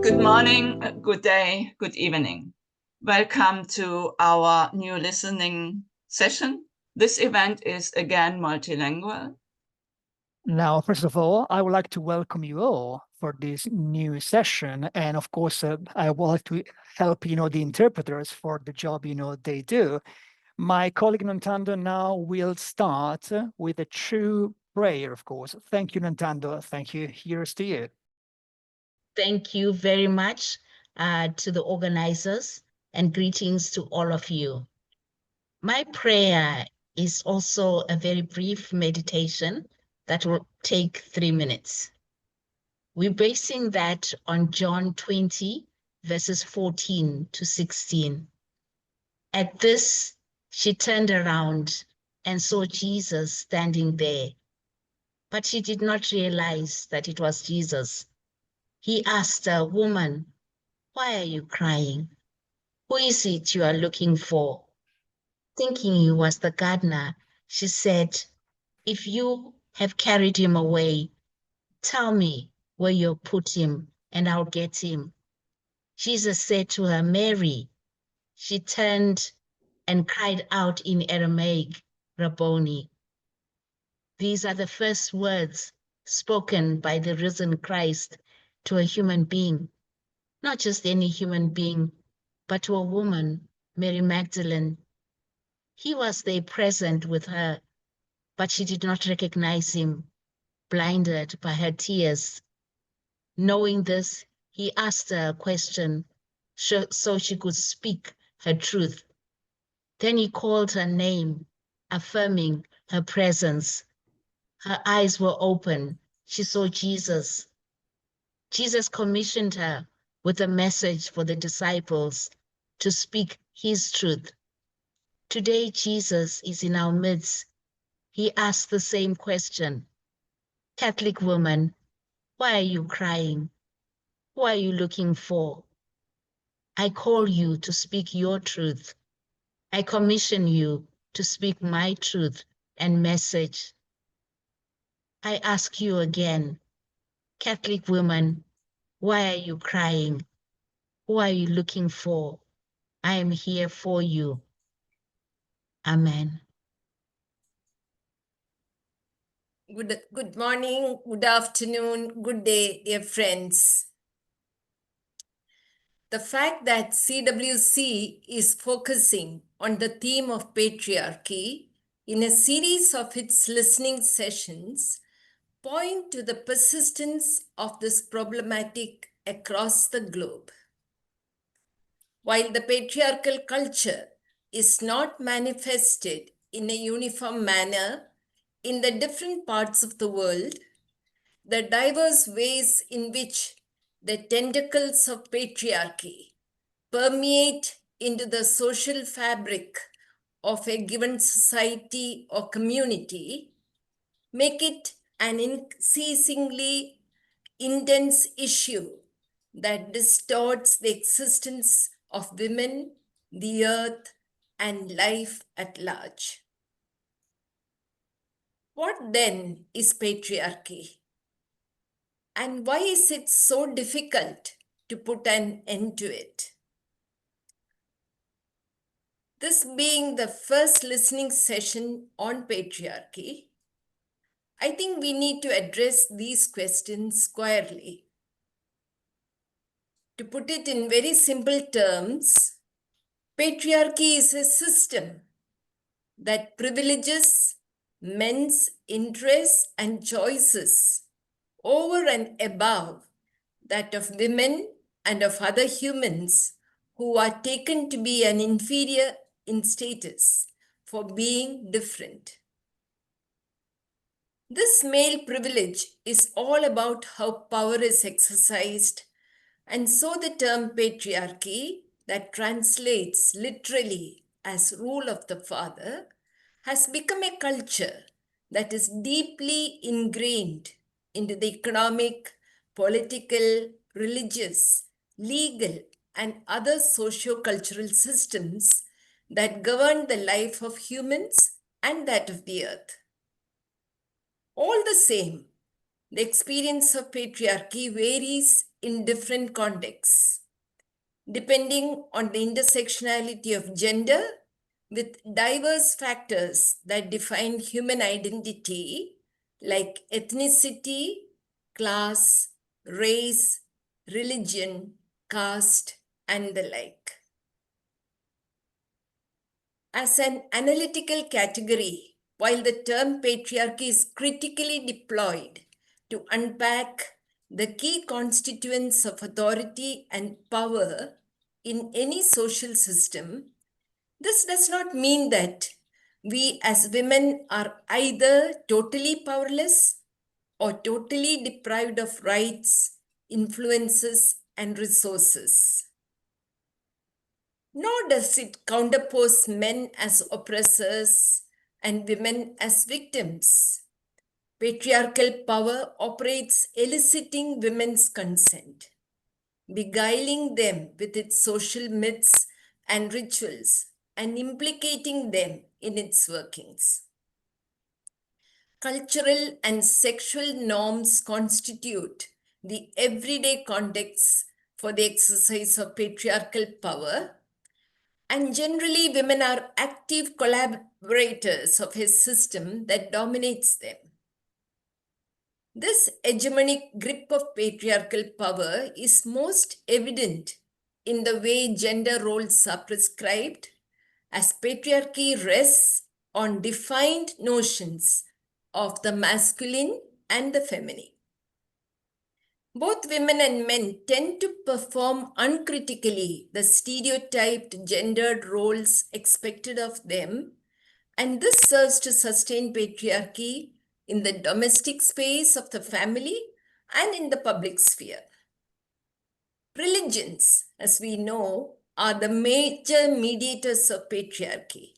Good morning, good day, good evening. Welcome to our new listening session. This event is again multilingual. Now, first of all, I would like to welcome you all for this new session. And of course, I would like to help, the interpreters for the job, they do. My colleague Nantando now will start with a true prayer, of course. Thank you, Nantando. Thank you. Here's to you. Thank you very much to the organizers, and greetings to all of you. My prayer is also a very brief meditation that will take 3 minutes. We're basing that on John 20, verses 14 to 16. At this, she turned around and saw Jesus standing there, but she did not realize that it was Jesus. He asked her, "Woman, why are you crying? Who is it you are looking for?" Thinking he was the gardener, she said, "If you have carried him away, tell me where you put him, and I'll get him." Jesus said to her, "Mary." She turned and cried out in Aramaic, "Rabboni." These are the first words spoken by the risen Christ to a human being, not just any human being, but to a woman, Mary Magdalene. He was there present with her, but she did not recognize him, blinded by her tears. Knowing this, he asked her a question so she could speak her truth. Then he called her name, affirming her presence. Her eyes were open. She saw Jesus. Jesus commissioned her with a message for the disciples to speak his truth. Today, Jesus is in our midst. He asked the same question. "Catholic woman, why are you crying? Who are you looking for? I call you to speak your truth. I commission you to speak my truth and message. I ask you again, Catholic woman, why are you crying? Who are you looking for? I am here for you. Amen." Good morning, good afternoon, good day, dear friends. The fact that CWC is focusing on the theme of patriarchy in a series of its listening sessions point to the persistence of this problematic across the globe. While the patriarchal culture is not manifested in a uniform manner in the different parts of the world, the diverse ways in which the tentacles of patriarchy permeate into the social fabric of a given society or community make it an increasingly intense issue that distorts the existence of women, the earth, and life at large. What then is patriarchy? And why is it so difficult to put an end to it? This being the first listening session on patriarchy, I think we need to address these questions squarely. To put it in very simple terms, patriarchy is a system that privileges men's interests and choices over and above that of women and of other humans who are taken to be an inferior in status for being different. This male privilege is all about how power is exercised, and so the term patriarchy, that translates literally as rule of the father, has become a culture that is deeply ingrained into the economic, political, religious, legal, and other socio-cultural systems that govern the life of humans and that of the earth. All the same, the experience of patriarchy varies in different contexts, depending on the intersectionality of gender with diverse factors that define human identity like ethnicity, class, race, religion, caste, and the like. As an analytical category, while the term patriarchy is critically deployed to unpack the key constituents of authority and power in any social system, this does not mean that we as women are either totally powerless or totally deprived of rights, influences, and resources. Nor does it counterpose men as oppressors and women as victims. Patriarchal power operates eliciting women's consent, beguiling them with its social myths and rituals, and implicating them in its workings. Cultural and sexual norms constitute the everyday context for the exercise of patriarchal power, and generally women are active collaborators of a system that dominates them. This hegemonic grip of patriarchal power is most evident in the way gender roles are prescribed, as patriarchy rests on defined notions of the masculine and the feminine. Both women and men tend to perform uncritically the stereotyped gendered roles expected of them, and this serves to sustain patriarchy in the domestic space of the family and in the public sphere. Religions, as we know, are the major mediators of patriarchy,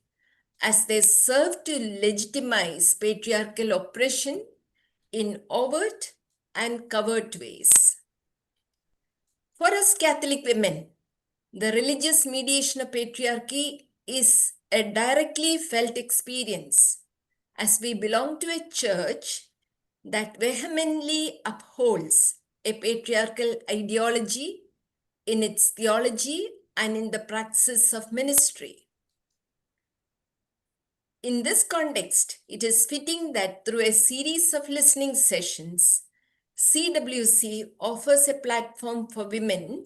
as they serve to legitimize patriarchal oppression in overt and covert ways. For us Catholic women, the religious mediation of patriarchy is a directly felt experience, as we belong to a church that vehemently upholds a patriarchal ideology in its theology and in the praxis of ministry. In this context, it is fitting that through a series of listening sessions, CWC offers a platform for women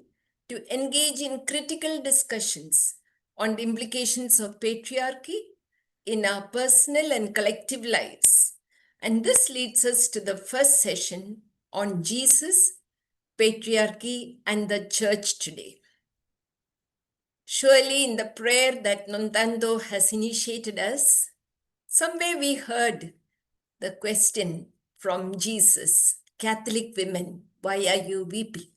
to engage in critical discussions on the implications of patriarchy in our personal and collective lives. And this leads us to the first session on Jesus, patriarchy, and the church today. Surely in the prayer that Nondando has initiated us, somewhere we heard the question from Jesus, Catholic women, why are you weeping?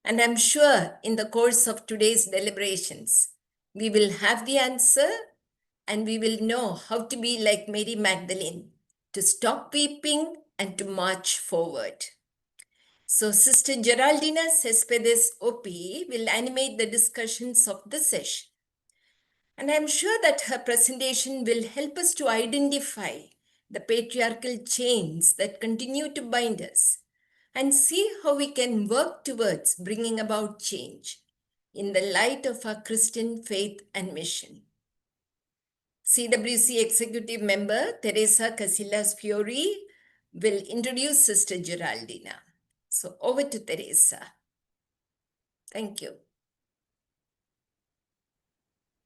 And I'm sure in the course of today's deliberations, we will have the answer and we will know how to be like Mary Magdalene, to stop weeping and to march forward. So Sister Geraldina Céspedes OP will animate the discussions of the session. And I'm sure that her presentation will help us to identify the patriarchal chains that continue to bind us and see how we can work towards bringing about change in the light of our Christian faith and mission. CWC Executive Member Teresa Casillas Fiori will introduce Sister Geraldina. So over to Teresa. Thank you.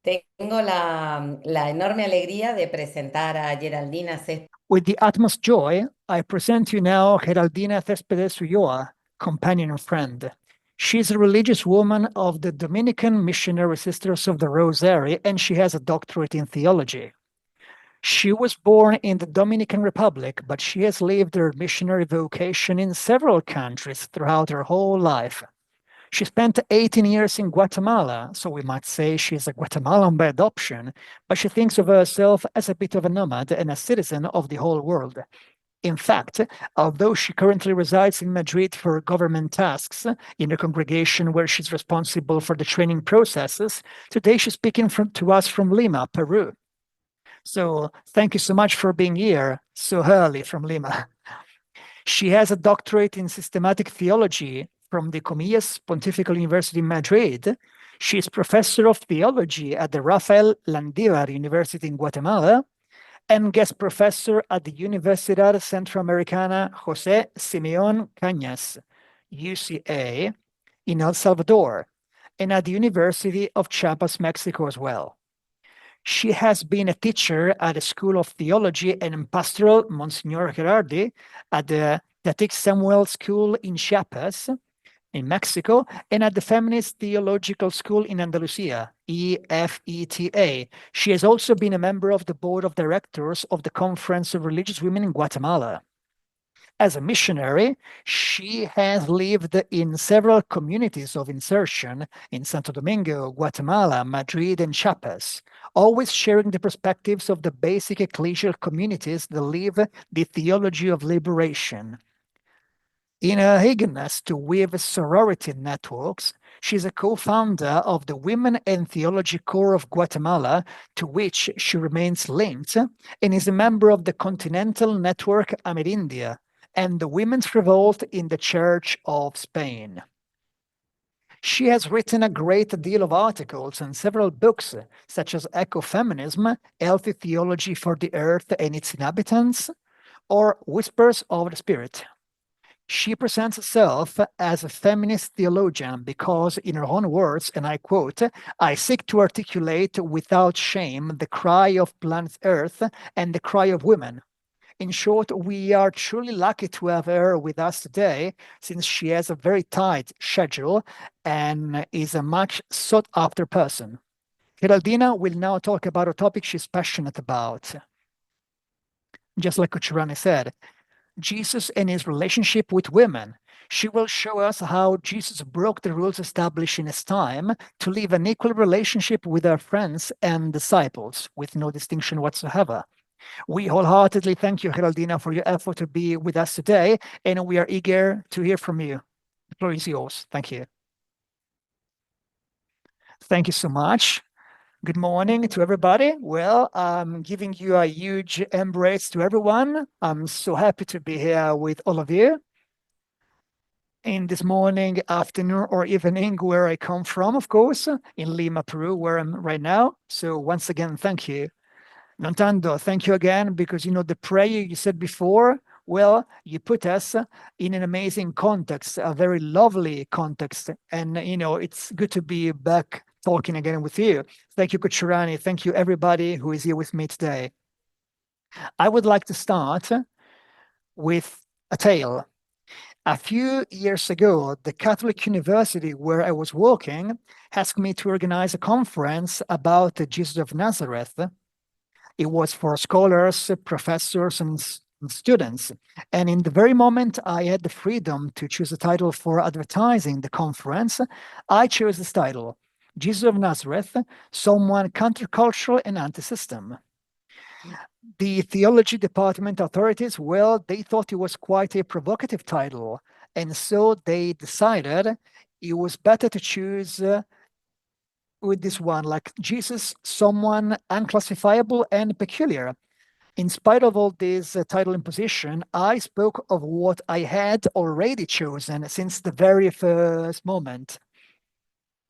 Tengo la enorme alegría de presentar a Geraldina Céspedes. With the utmost joy, I present to you now Geraldina Céspedes Ulloa, companion and friend. She is a religious woman of the Dominican Missionary Sisters of the Rosary, and she has a doctorate in theology. She was born in the Dominican Republic, but she has lived her missionary vocation in several countries throughout her whole life. She spent 18 years in Guatemala, so we might say she's a Guatemalan by adoption, but she thinks of herself as a bit of a nomad and a citizen of the whole world. In fact, although she currently resides in Madrid for government tasks in a congregation where she's responsible for the training processes, today she's speaking to us from Lima, Peru. So thank you so much for being here so early from Lima. She has a doctorate in systematic theology from the Comillas Pontifical University in Madrid. She is professor of theology at the Rafael Landívar University in Guatemala and guest professor at the Universidad Centroamericana José Simeón Cañas, UCA, in El Salvador, and at the University of Chiapas, Mexico as well. She has been a teacher at the School of Theology and Pastoral Sr Geraldinha at the Tetic Samuel School in Chiapas, in Mexico, and at the Feminist Theological School in Andalusia, EFETA. She has also been a member of the board of directors of the Conference of Religious Women in Guatemala. As a missionary, she has lived in several communities of insertion in Santo Domingo, Guatemala, Madrid, and Chiapas, always sharing the perspectives of the basic ecclesial communities that live the theology of liberation. In her eagerness to weave sorority networks, she is a co-founder of the Women and Theology Corps of Guatemala, to which she remains linked, and is a member of the Continental Network Amerindia and the Women's Revolt in the Church of Spain. She has written a great deal of articles and several books, such as Ecofeminism, Healthy Theology for the Earth and its Inhabitants, or Whispers of the Spirit. She presents herself as a feminist theologian because, in her own words, and I quote, "I seek to articulate without shame the cry of planet Earth and the cry of women." In short, we are truly lucky to have her with us today, since she has a very tight schedule and is a much sought-after person. Geraldina will now talk about a topic she's passionate about. Just like Cucciarani said, Jesus and his relationship with women. She will show us how Jesus broke the rules established in his time to live an equal relationship with our friends and disciples, with no distinction whatsoever. We wholeheartedly thank you, Geraldina, for your effort to be with us today, and we are eager to hear from you. The floor is yours. Thank you. Thank you so much. Good morning to everybody. Well, I'm giving you a huge embrace to everyone. I'm so happy to be here with all of you in this morning, afternoon, or evening where I come from, of course, in Lima, Peru, where I'm right now. So once again, thank you. Nantando, thank you again, because, you know, the prayer you said before, well, you put us in an amazing context, a very lovely context. And, you know, it's good to be back talking again with you. Thank you, Cucciarani. Thank you, everybody who is here with me today. I would like to start with a tale. A few years ago, the Catholic University where I was working asked me to organize a conference about Jesus of Nazareth. It was for scholars, professors, and students. And in the very moment I had the freedom to choose a title for advertising the conference, I chose this title, Jesus of Nazareth, Someone Countercultural and Anti-System. The theology department authorities, well, they thought it was quite a provocative title. And so they decided it was better to choose with this one, like Jesus, someone unclassifiable and peculiar. In spite of all this title imposition, I spoke of what I had already chosen since the very first moment.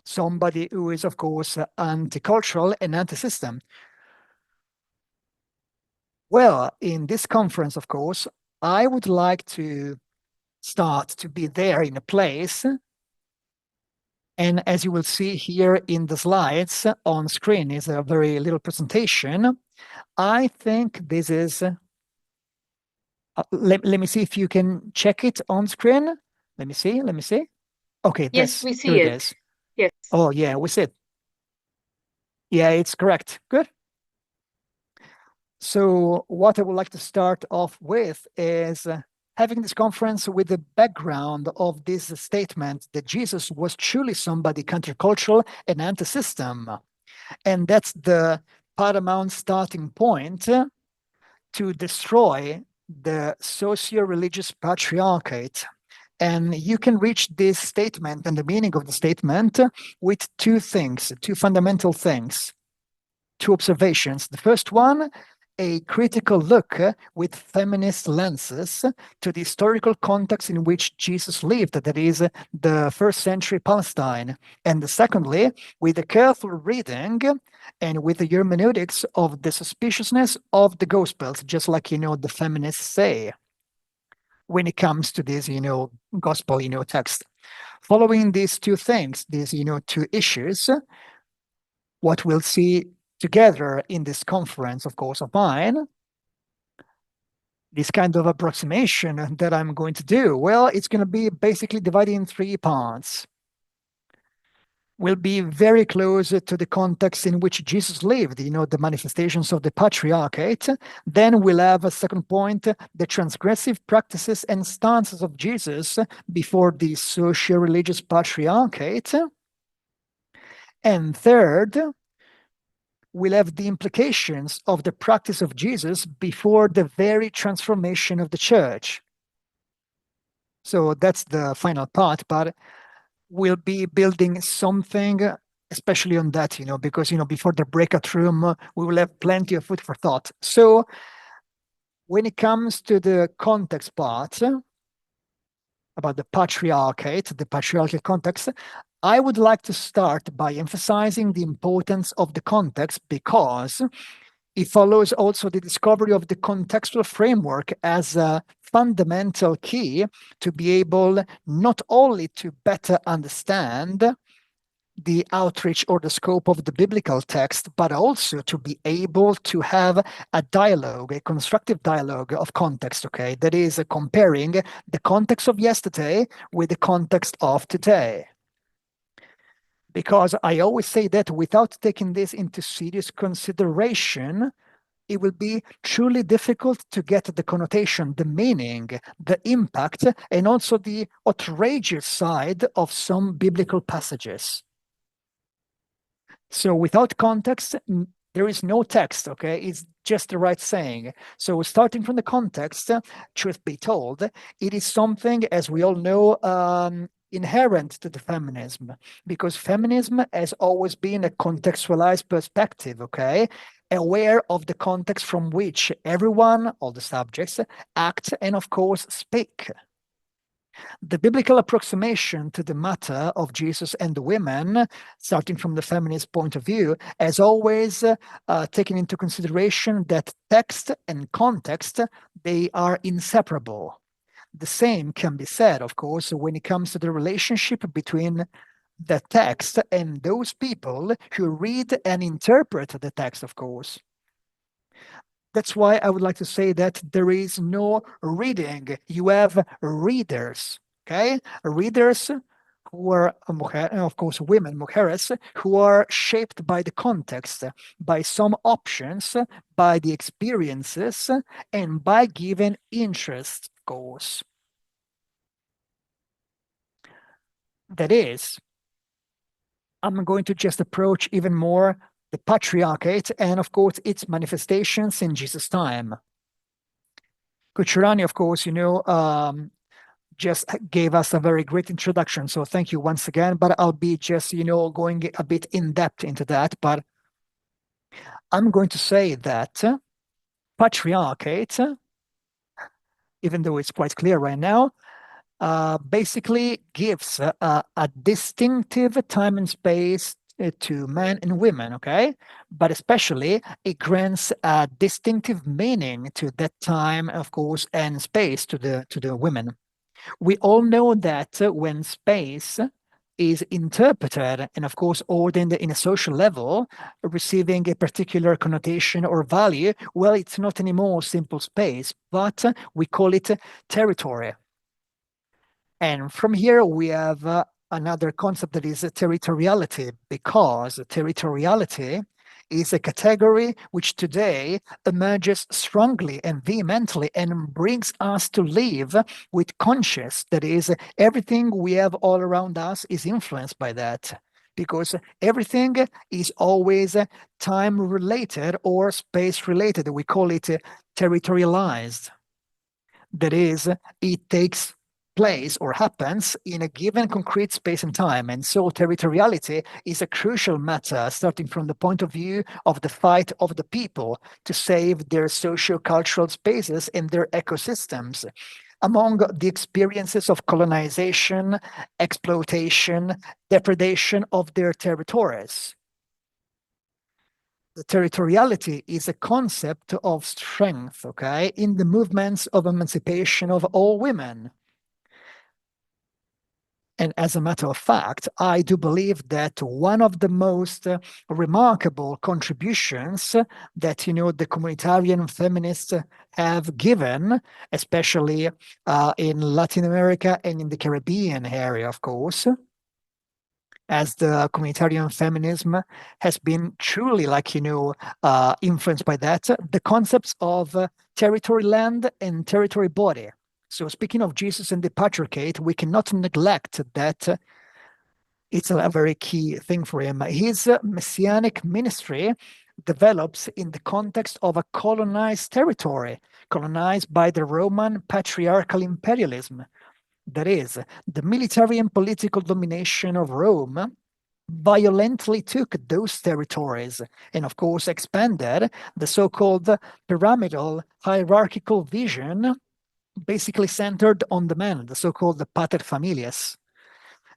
Somebody who is, of course, anti-cultural and anti-system. Well, in this conference, of course, I would like to start to be there in a place. And as you will see here in the slides on screen is a very little presentation. I think this is, let me see if you can check it on screen. Let me see. Okay, yes, we see here it. is. Yes. Oh, yeah, we see it. Yeah, it's correct. Good. So what I would like to start off with is having this conference with the background of this statement that Jesus was truly somebody countercultural and anti-system. And that's the paramount starting point to destroy the socio-religious patriarchate. And you can reach this statement and the meaning of the statement with two things, two fundamental things, two observations. The first one a critical look with feminist lenses to the historical context in which Jesus lived, that is, the first century Palestine. And secondly, with a careful reading and with the hermeneutics of the suspiciousness of the Gospels, just like, the feminists say when it comes to this, gospel, text. Following these two things, these, two issues, what we'll see together in this conference, of course, of mine, this kind of approximation that I'm going to do, well, it's going to be basically divided in 3 parts. We'll be very close to the context in which Jesus lived, the manifestations of the Patriarchate. Then we'll have a second point, the transgressive practices and stances of Jesus before the socio-religious Patriarchate. And third, we'll have the implications of the practice of Jesus before the very transformation of the church. So that's the final part, but we'll be building something, especially on that, because, before the breakout room, we will have plenty of food for thought. So when it comes to the context part, about the Patriarchate, the patriarchal context, I would like to start by emphasizing the importance of the context, because it follows also the discovery of the contextual framework as a fundamental key to be able not only to better understand the outreach or the scope of the biblical text, but also to be able to have a dialogue, a constructive dialogue of context, okay? That is comparing the context of yesterday with the context of today. Because I always say that without taking this into serious consideration, it will be truly difficult to get the connotation, the meaning, the impact, and also the outrageous side of some biblical passages. So without context, there is no text, okay? It's just the right saying. So starting from the context, truth be told, it is something, as we all know, inherent to the feminism, because feminism has always been a contextualized perspective, okay? Aware of the context from which everyone, all the subjects, act and, of course, speak. The biblical approximation to the matter of Jesus and the women, starting from the feminist point of view, has always taken into consideration that text and context, they are inseparable. The same can be said, of course, when it comes to the relationship between the text and those people who read and interpret the text, of course. That's why I would like to say that there is no reading. You have readers, okay? Readers who are, of course, women, mujeres, who are shaped by the context, by some options, by the experiences, and by given interest, of course. That is, I'm going to just approach even more the Patriarchate and, of course, its manifestations in Jesus' time. Cucciarani, of course, just gave us a very great introduction. So thank you once again, but I'll be just, going a bit in depth into that. But I'm going to say that Patriarchate, even though it's quite clear right now, basically gives a distinctive time and space to men and women, okay? But especially it grants a distinctive meaning to that time, of course, and space to the women. We all know that when space is interpreted and, of course, ordained in a social level, receiving a particular connotation or value, well, it's not anymore simple space, but we call it territory. And from here, we have another concept that is territoriality, because territoriality is a category which today emerges strongly and vehemently and brings us to live with conscious. That is, everything we have all around us is influenced by that, because everything is always time related or space related. We call it territorialized. That is, it takes place or happens in a given concrete space and time. And so territoriality is a crucial matter, starting from the point of view of the fight of the people to save their socio-cultural spaces and their ecosystems. Among the experiences of colonization, exploitation, depredation of their territories. The territoriality is a concept of strength, okay, in the movements of emancipation of all women. And as a matter of fact, I do believe that one of the most remarkable contributions that, the communitarian feminists have given, especially in Latin America and in the Caribbean area, of course, as the communitarian feminism has been truly influenced by that, the concepts of territory land and territory body. So speaking of Jesus and the Patriarchy, we cannot neglect that it's a very key thing for him. His messianic ministry develops in the context of a colonized territory, colonized by the Roman patriarchal imperialism. That is, the military and political domination of Rome violently took those territories and, of course, expanded the so-called pyramidal hierarchical vision, basically centered on the man, the so-called pater familias.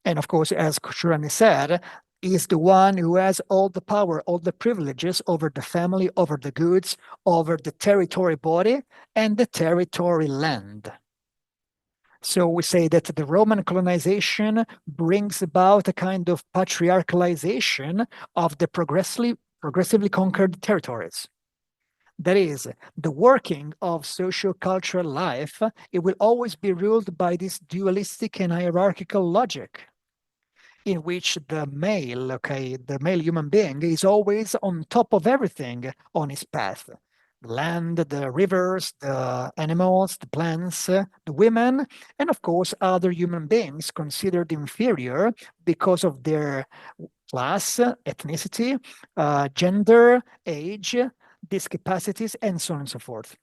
And, of course, as Kuchurani said, is the one who has all the power, all the privileges over the family, over the goods, over the territory body, and the territory land. So we say that the Roman colonization brings about a kind of patriarchalization of the progressively conquered territories. That is, the working of socio-cultural life, it will always be ruled by this dualistic and hierarchical logic, in which the male human being is always on top of everything on his path. The land, the rivers, the animals, the plants, the women, and of course other human beings considered inferior because of their class, ethnicity, gender, age, discapacities, and so on and so forth.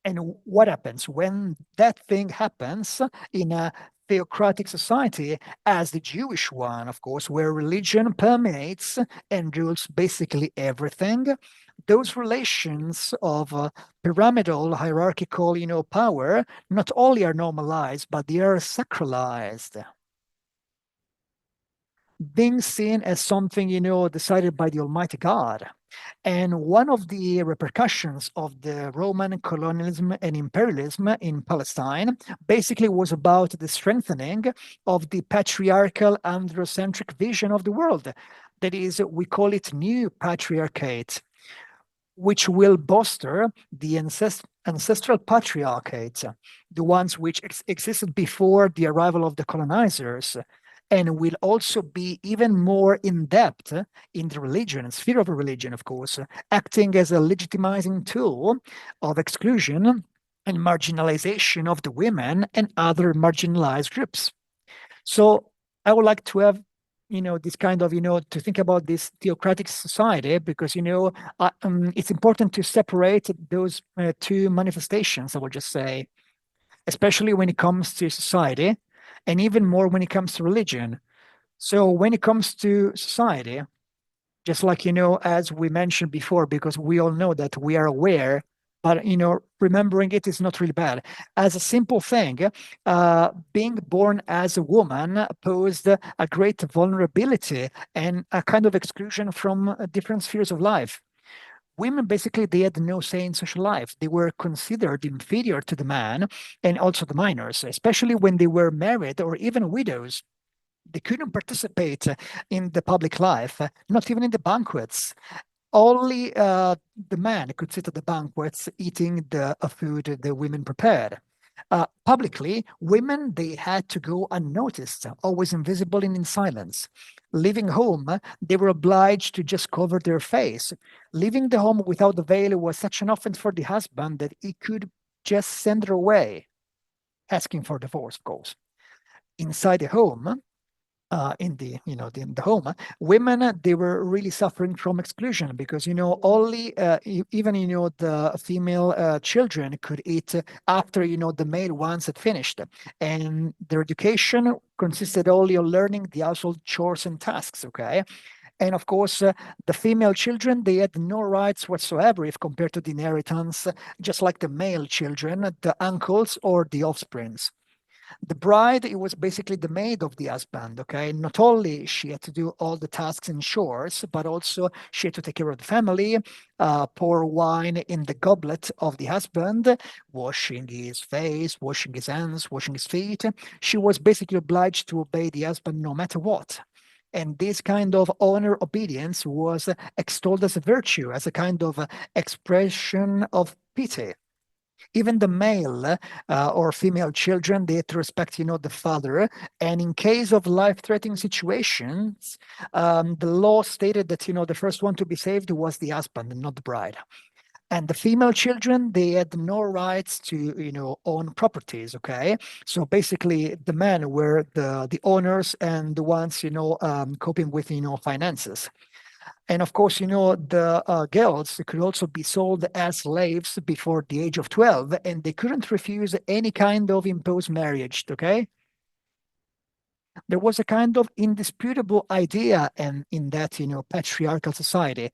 And what happens when that thing happens in a theocratic society, as the Jewish one, of course, where religion permeates and rules basically everything? Those relations of pyramidal hierarchical, power, not only are normalized, but they are sacralized, being seen as something, decided by the Almighty God. And one of the repercussions of the Roman colonialism and imperialism in Palestine basically was about the strengthening of the patriarchal androcentric vision of the world. That is, we call it new patriarchate, which will bolster the ancestral patriarchate, the ones which existed before the arrival of the colonizers, and will also be even more in depth in the religion and sphere of religion, of course, acting as a legitimizing tool of exclusion and marginalization of the women and other marginalized groups. So I would like to have this kind of, to think about this theocratic society, because, it's important to separate those two manifestations, I would just say, especially when it comes to society, and even more when it comes to religion. So when it comes to society, just like, as we mentioned before, because we all know that we are aware, but, remembering it is not really bad. As a simple thing, being born as a woman posed a great vulnerability and a kind of exclusion from different spheres of life. Women, basically, they had no say in social life. They were considered inferior to the man and also the minors, especially when they were married or even widows. They couldn't participate in the public life, not even in the banquets. Only the man could sit at the banquets eating the food the women prepared. Publicly, women, they had to go unnoticed, always invisible and in silence. Leaving home, they were obliged to just cover their face. Leaving the home without the veil was such an offense for the husband that he could just send her away, asking for divorce, of course. Inside the home, in the in the home, women, they were really suffering from exclusion because only even the female children could eat after the male ones had finished, and their education consisted only of learning the household chores and tasks. Okay. And of course, the female children, they had no rights whatsoever if compared to the inheritance, just like the male children, the uncles or the offsprings. The bride, it was basically the maid of the husband. Okay, not only she had to do all the tasks and chores, but also she had to take care of the family, pour wine in the goblet of the husband, washing his face, washing his hands, washing his feet. She was basically obliged to obey the husband no matter what. And this kind of honor obedience was extolled as a virtue, as a kind of expression of pity. Even the male or female children, they had to respect, the father. And in case of life-threatening situations, the law stated that, the first one to be saved was the husband and not the bride. And the female children, they had no rights to, own properties. Okay, so basically, the men were the owners and the ones, coping with, finances. And of course, the girls could also be sold as slaves before the age of 12, and they couldn't refuse any kind of imposed marriage. Okay, there was a kind of indisputable idea in that patriarchal society.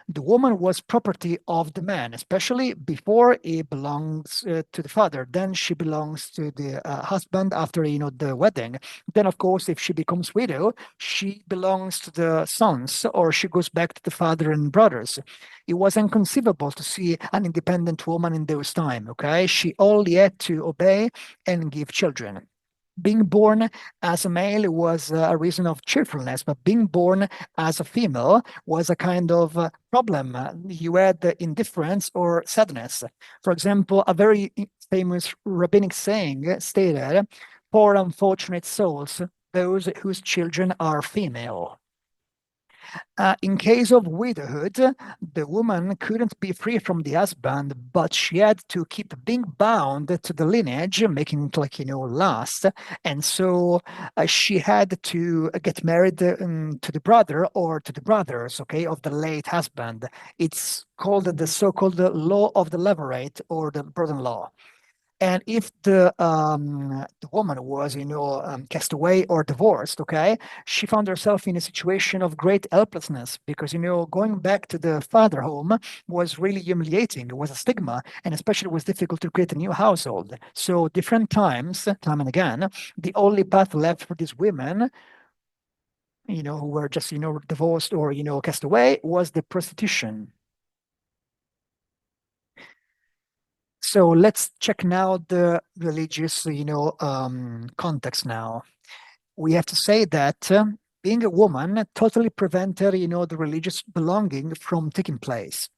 The woman was property of the man, especially before it belongs to the father. Then she belongs to the husband after the wedding. Then, of course, if she becomes widow, she belongs to the sons, or she goes back to the father and brothers. It was inconceivable to see an independent woman in those times. Okay, she only had to obey and give children. Being born as a male was a reason of cheerfulness, but being born as a female was a kind of problem. You had indifference or sadness. For example, a very famous rabbinic saying stated, "Poor unfortunate souls, those whose children are female." In case of widowhood, the woman couldn't be free from the husband, but she had to keep being bound to the lineage, making it last. And so she had to get married to the brother or to the brothers, okay, of the late husband. It's called the so-called law of the levirate or the brother-in-law. And if the woman was, cast away or divorced, okay, she found herself in a situation of great helplessness because, going back to the father home was really humiliating. It was a stigma, and especially it was difficult to create a new household. So different times, time and again, the only path left for these women, who were just, divorced or, cast away, was the prostitution. So let's check now the religious, context now. We have to say that being a woman totally prevented, the religious belonging from taking place.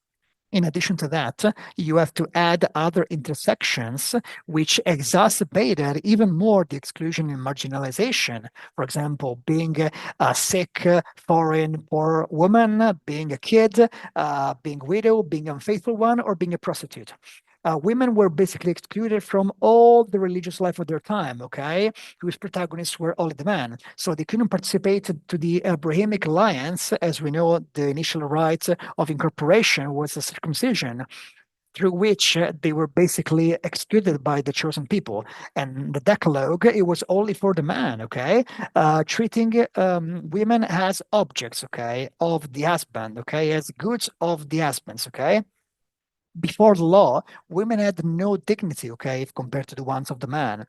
In addition to that, you have to add other intersections which exacerbated even more the exclusion and marginalization. For example, being a sick, foreign, poor woman, being a kid, being widow, being unfaithful one, or being a prostitute. Women were basically excluded from all the religious life of their time, okay, whose protagonists were only the men. So they couldn't participate to the Abrahamic alliance. As we know, the initial rite of incorporation was a circumcision, through which they were basically excluded by the chosen people. And the Decalogue, it was only for the man, okay? Treating women as objects, okay, of the husband, okay, as goods of the husbands, okay? Before the law, women had no dignity, okay, if compared to the ones of the man.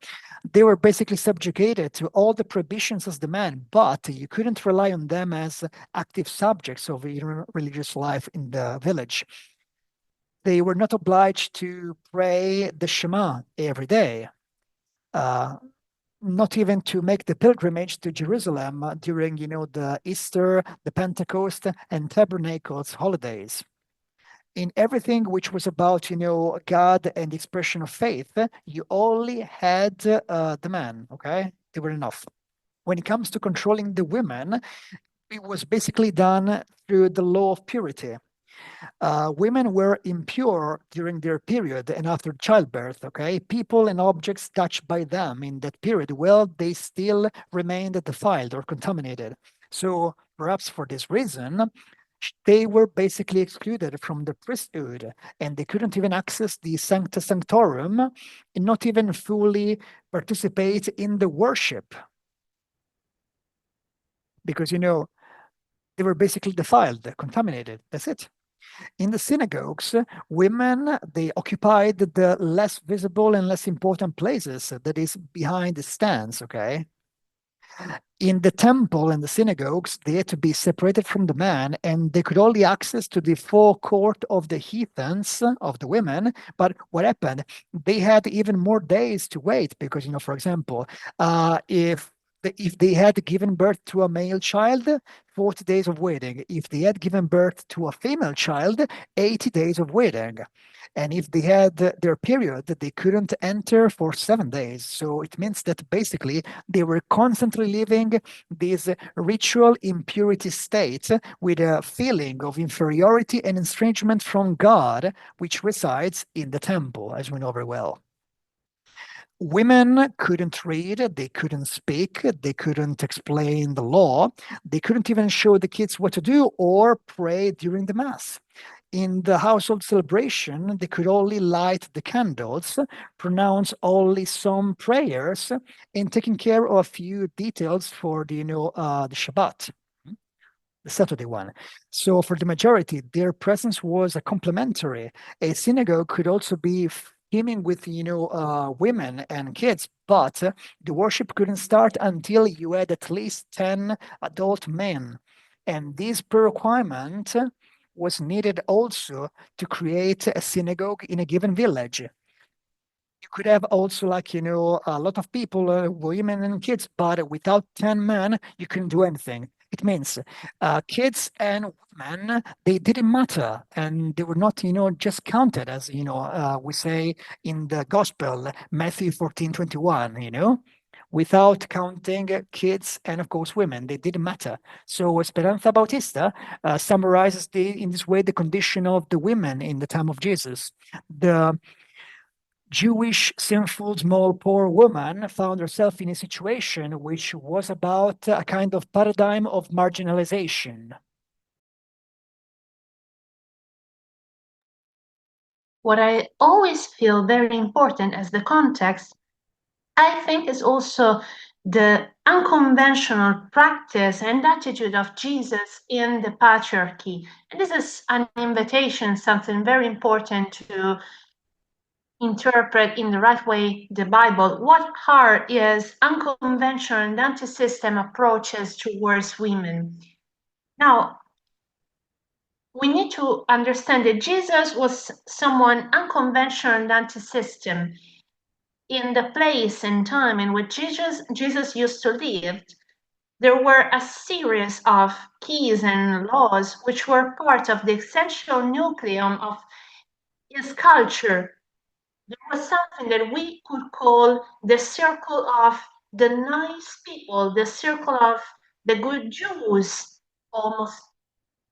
They were basically subjugated to all the prohibitions as the man, but you couldn't rely on them as active subjects of religious life in the village. They were not obliged to pray the Shema every day, not even to make the pilgrimage to Jerusalem during, the Easter, the Pentecost, and Tabernacles holidays. In everything which was about, God and the expression of faith, you only had the man, okay? They were enough. When it comes to controlling the women, it was basically done through the law of purity. Women were impure during their period and after childbirth, okay? People and objects touched by them in that period, well, they still remained defiled or contaminated. So perhaps for this reason, they were basically excluded from the priesthood, and they couldn't even access the Sancta Sanctorum and not even fully participate in the worship. Because, they were basically defiled, contaminated. That's it. In the synagogues, women, they occupied the less visible and less important places, that is behind the stands, okay? In the temple and the synagogues, they had to be separated from the man, and they could only access to the forecourt of the heathens, of the women. But what happened? They had even more days to wait because, for example, if they had given birth to a male child, 40 days of waiting. If they had given birth to a female child, 80 days of waiting. And if they had their period, they couldn't enter for 7 days. So it means that basically they were constantly living this ritual impurity state with a feeling of inferiority and estrangement from God, which resides in the temple, as we know very well. Women couldn't read, they couldn't speak, they couldn't explain the law, they couldn't even show the kids what to do or pray during the Mass. In the household celebration, they could only light the candles, pronounce only some prayers, and taking care of a few details for the Shabbat, the Saturday one. So for the majority, their presence was a complementary. A synagogue could also be teeming with women and kids, but the worship couldn't start until you had at least 10 adult men, and this requirement was needed also to create a synagogue in a given village. You could have also a lot of people, women and kids, but without 10 men, you couldn't do anything. It means kids and women, they didn't matter, and they were not, just counted as, we say in the gospel, Matthew 14:21, without counting kids and, of course, women. They didn't matter. So Esperanza Bautista summarizes in this way the condition of the women in the time of Jesus. The Jewish, sinful, small, poor woman found herself in a situation which was about a kind of paradigm of marginalization. What I always feel very important as the context, I think, is also the unconventional practice and attitude of Jesus in the Patriarchy. And this is an invitation, something very important to interpret in the right way the Bible. What are his unconventional and anti-system approaches towards women? Now, we need to understand that Jesus was someone unconventional and anti-system. In the place and time in which Jesus used to live, there were a series of keys and laws which were part of the essential nucleum of his culture. There was something that we could call the circle of the nice people, the circle of the good Jews, almost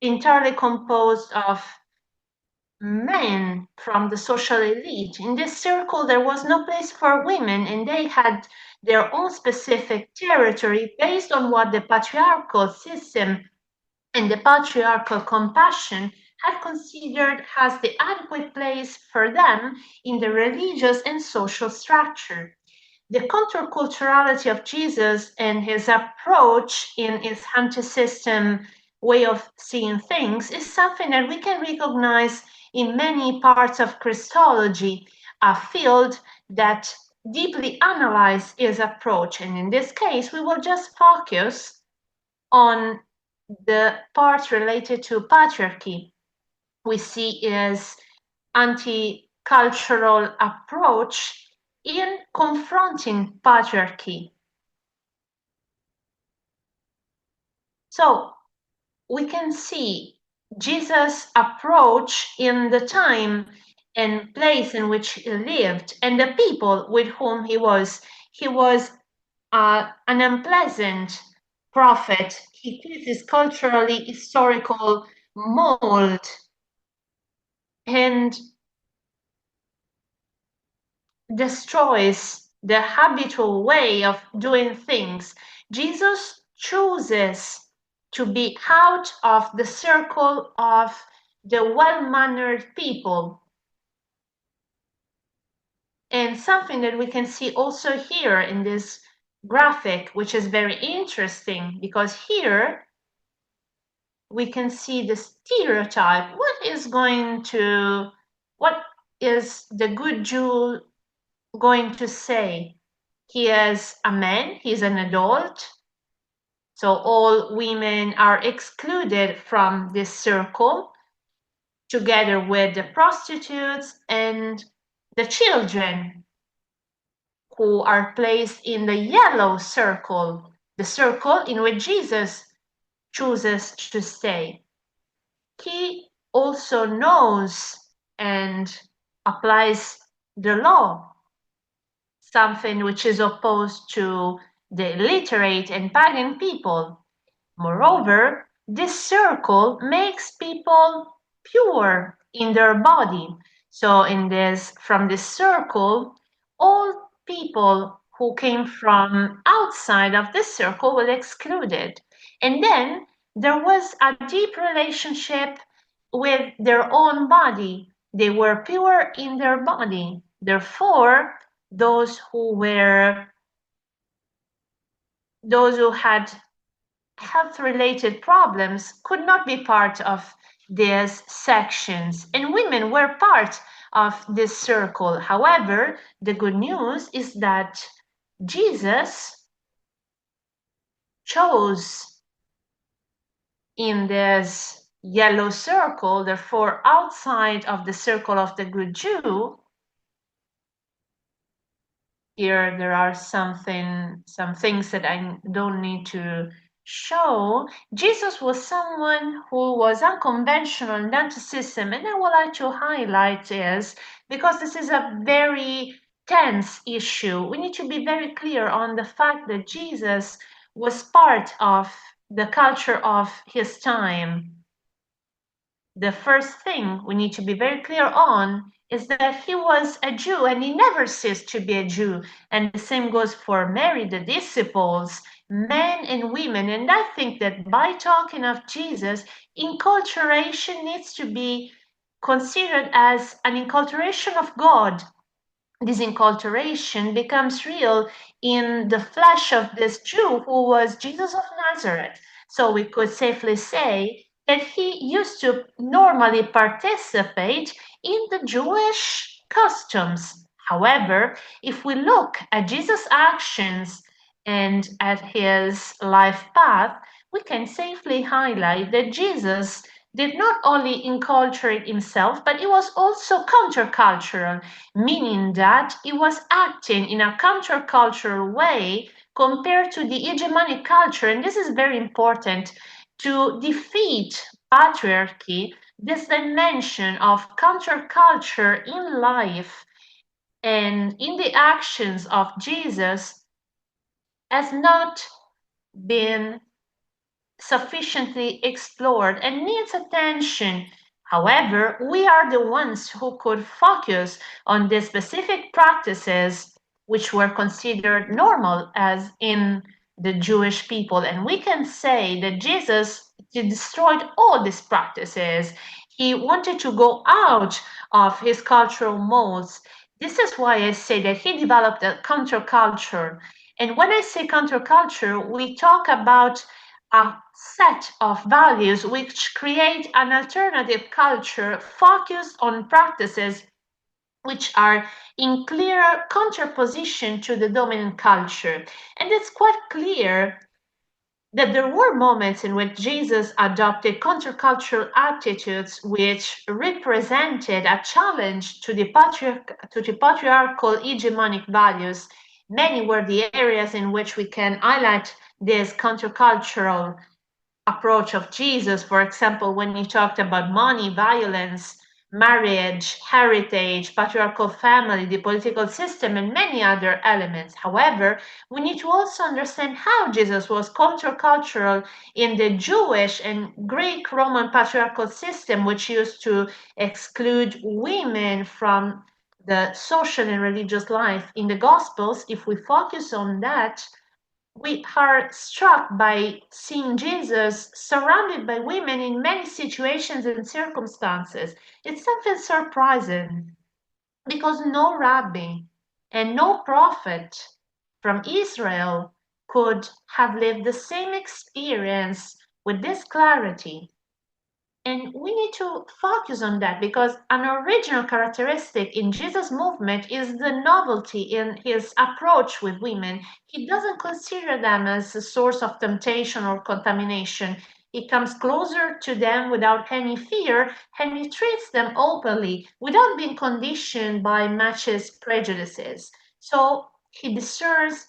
entirely composed of men from the social elite. In this circle, there was no place for women, and they had their own specific territory based on what the patriarchal system and the patriarchal compassion had considered as the adequate place for them in the religious and social structure. The counterculturality of Jesus and his approach in his anti-system way of seeing things is something that we can recognize in many parts of Christology, a field that deeply analyzes his approach. And in this case, we will just focus on the part related to patriarchy. We see his anti-cultural approach in confronting patriarchy. So we can see Jesus' approach in the time and place in which he lived and the people with whom he was. He was an unpleasant prophet. He fits his culturally historical mold. and destroys the habitual way of doing things. Jesus chooses to be out of the circle of the well-mannered people. And something that we can see also here in this graphic, which is very interesting, because here we can see the stereotype. What is the good Jew going to say? He is a man, he's an adult, so all women are excluded from this circle, together with the prostitutes and the children, who are placed in the yellow circle, the circle in which Jesus chooses to stay. He also knows and applies the law, something which is opposed to the illiterate and pagan people. Moreover, this circle makes people pure in their body. So from this circle, all people who came from outside of this circle were excluded. And then there was a deep relationship with their own body. They were pure in their body. Therefore, those who had health-related problems could not be part of these sections, and women were part of this circle. However, the good news is that Jesus chose in this yellow circle, therefore outside of the circle of the good Jew. Here there are some things that I don't need to show. Jesus was someone who was unconventional and anti-system, and I would like to highlight this because this is a very tense issue. We need to be very clear on the fact that Jesus was part of the culture of his time. The first thing we need to be very clear on is that he was a Jew, and he never ceased to be a Jew. And the same goes for Mary, the disciples, men and women. And I think that by talking of Jesus, enculturation needs to be considered as an enculturation of God. This enculturation becomes real in the flesh of this Jew who was Jesus of Nazareth. So we could safely say that he used to normally participate in the Jewish customs. However, if we look at Jesus' actions and at his life path, we can safely highlight that Jesus did not only enculturate himself, but he was also countercultural, meaning that he was acting in a countercultural way compared to the hegemonic culture. And this is very important to defeat patriarchy. This dimension of counterculture in life and in the actions of Jesus has not been sufficiently explored and needs attention. However, we are the ones who could focus on the specific practices which were considered normal as in the Jewish people. And we can say that Jesus destroyed all these practices. He wanted to go out of his cultural molds. This is why I say that he developed a counterculture. And when I say counterculture, we talk about a set of values which create an alternative culture focused on practices which are in clear contraposition to the dominant culture. And it's quite clear that there were moments in which Jesus adopted countercultural attitudes which represented a challenge to the patriarchal hegemonic values. Many were the areas in which we can highlight this countercultural approach of Jesus. For example, when he talked about money, violence, marriage, heritage, patriarchal family, the political system, and many other elements. However, we need to also understand how Jesus was countercultural in the Jewish and Greek Roman patriarchal system, which used to exclude women from the social and religious life. In the Gospels, if we focus on that, we are struck by seeing Jesus surrounded by women in many situations and circumstances. It's something surprising because no rabbi and no prophet from Israel could have lived the same experience with this clarity. And we need to focus on that because an original characteristic in Jesus' movement is the novelty in his approach with women. He doesn't consider them as a source of temptation or contamination. He comes closer to them without any fear, and he treats them openly without being conditioned by Match's prejudices. So he discerns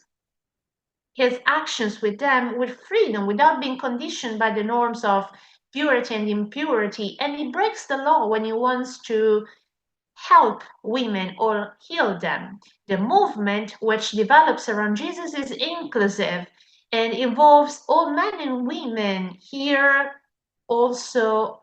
his actions with them with freedom without being conditioned by the norms of purity and impurity, and he breaks the law when he wants to help women or heal them. The movement which develops around Jesus is inclusive and involves all men and women. Here are also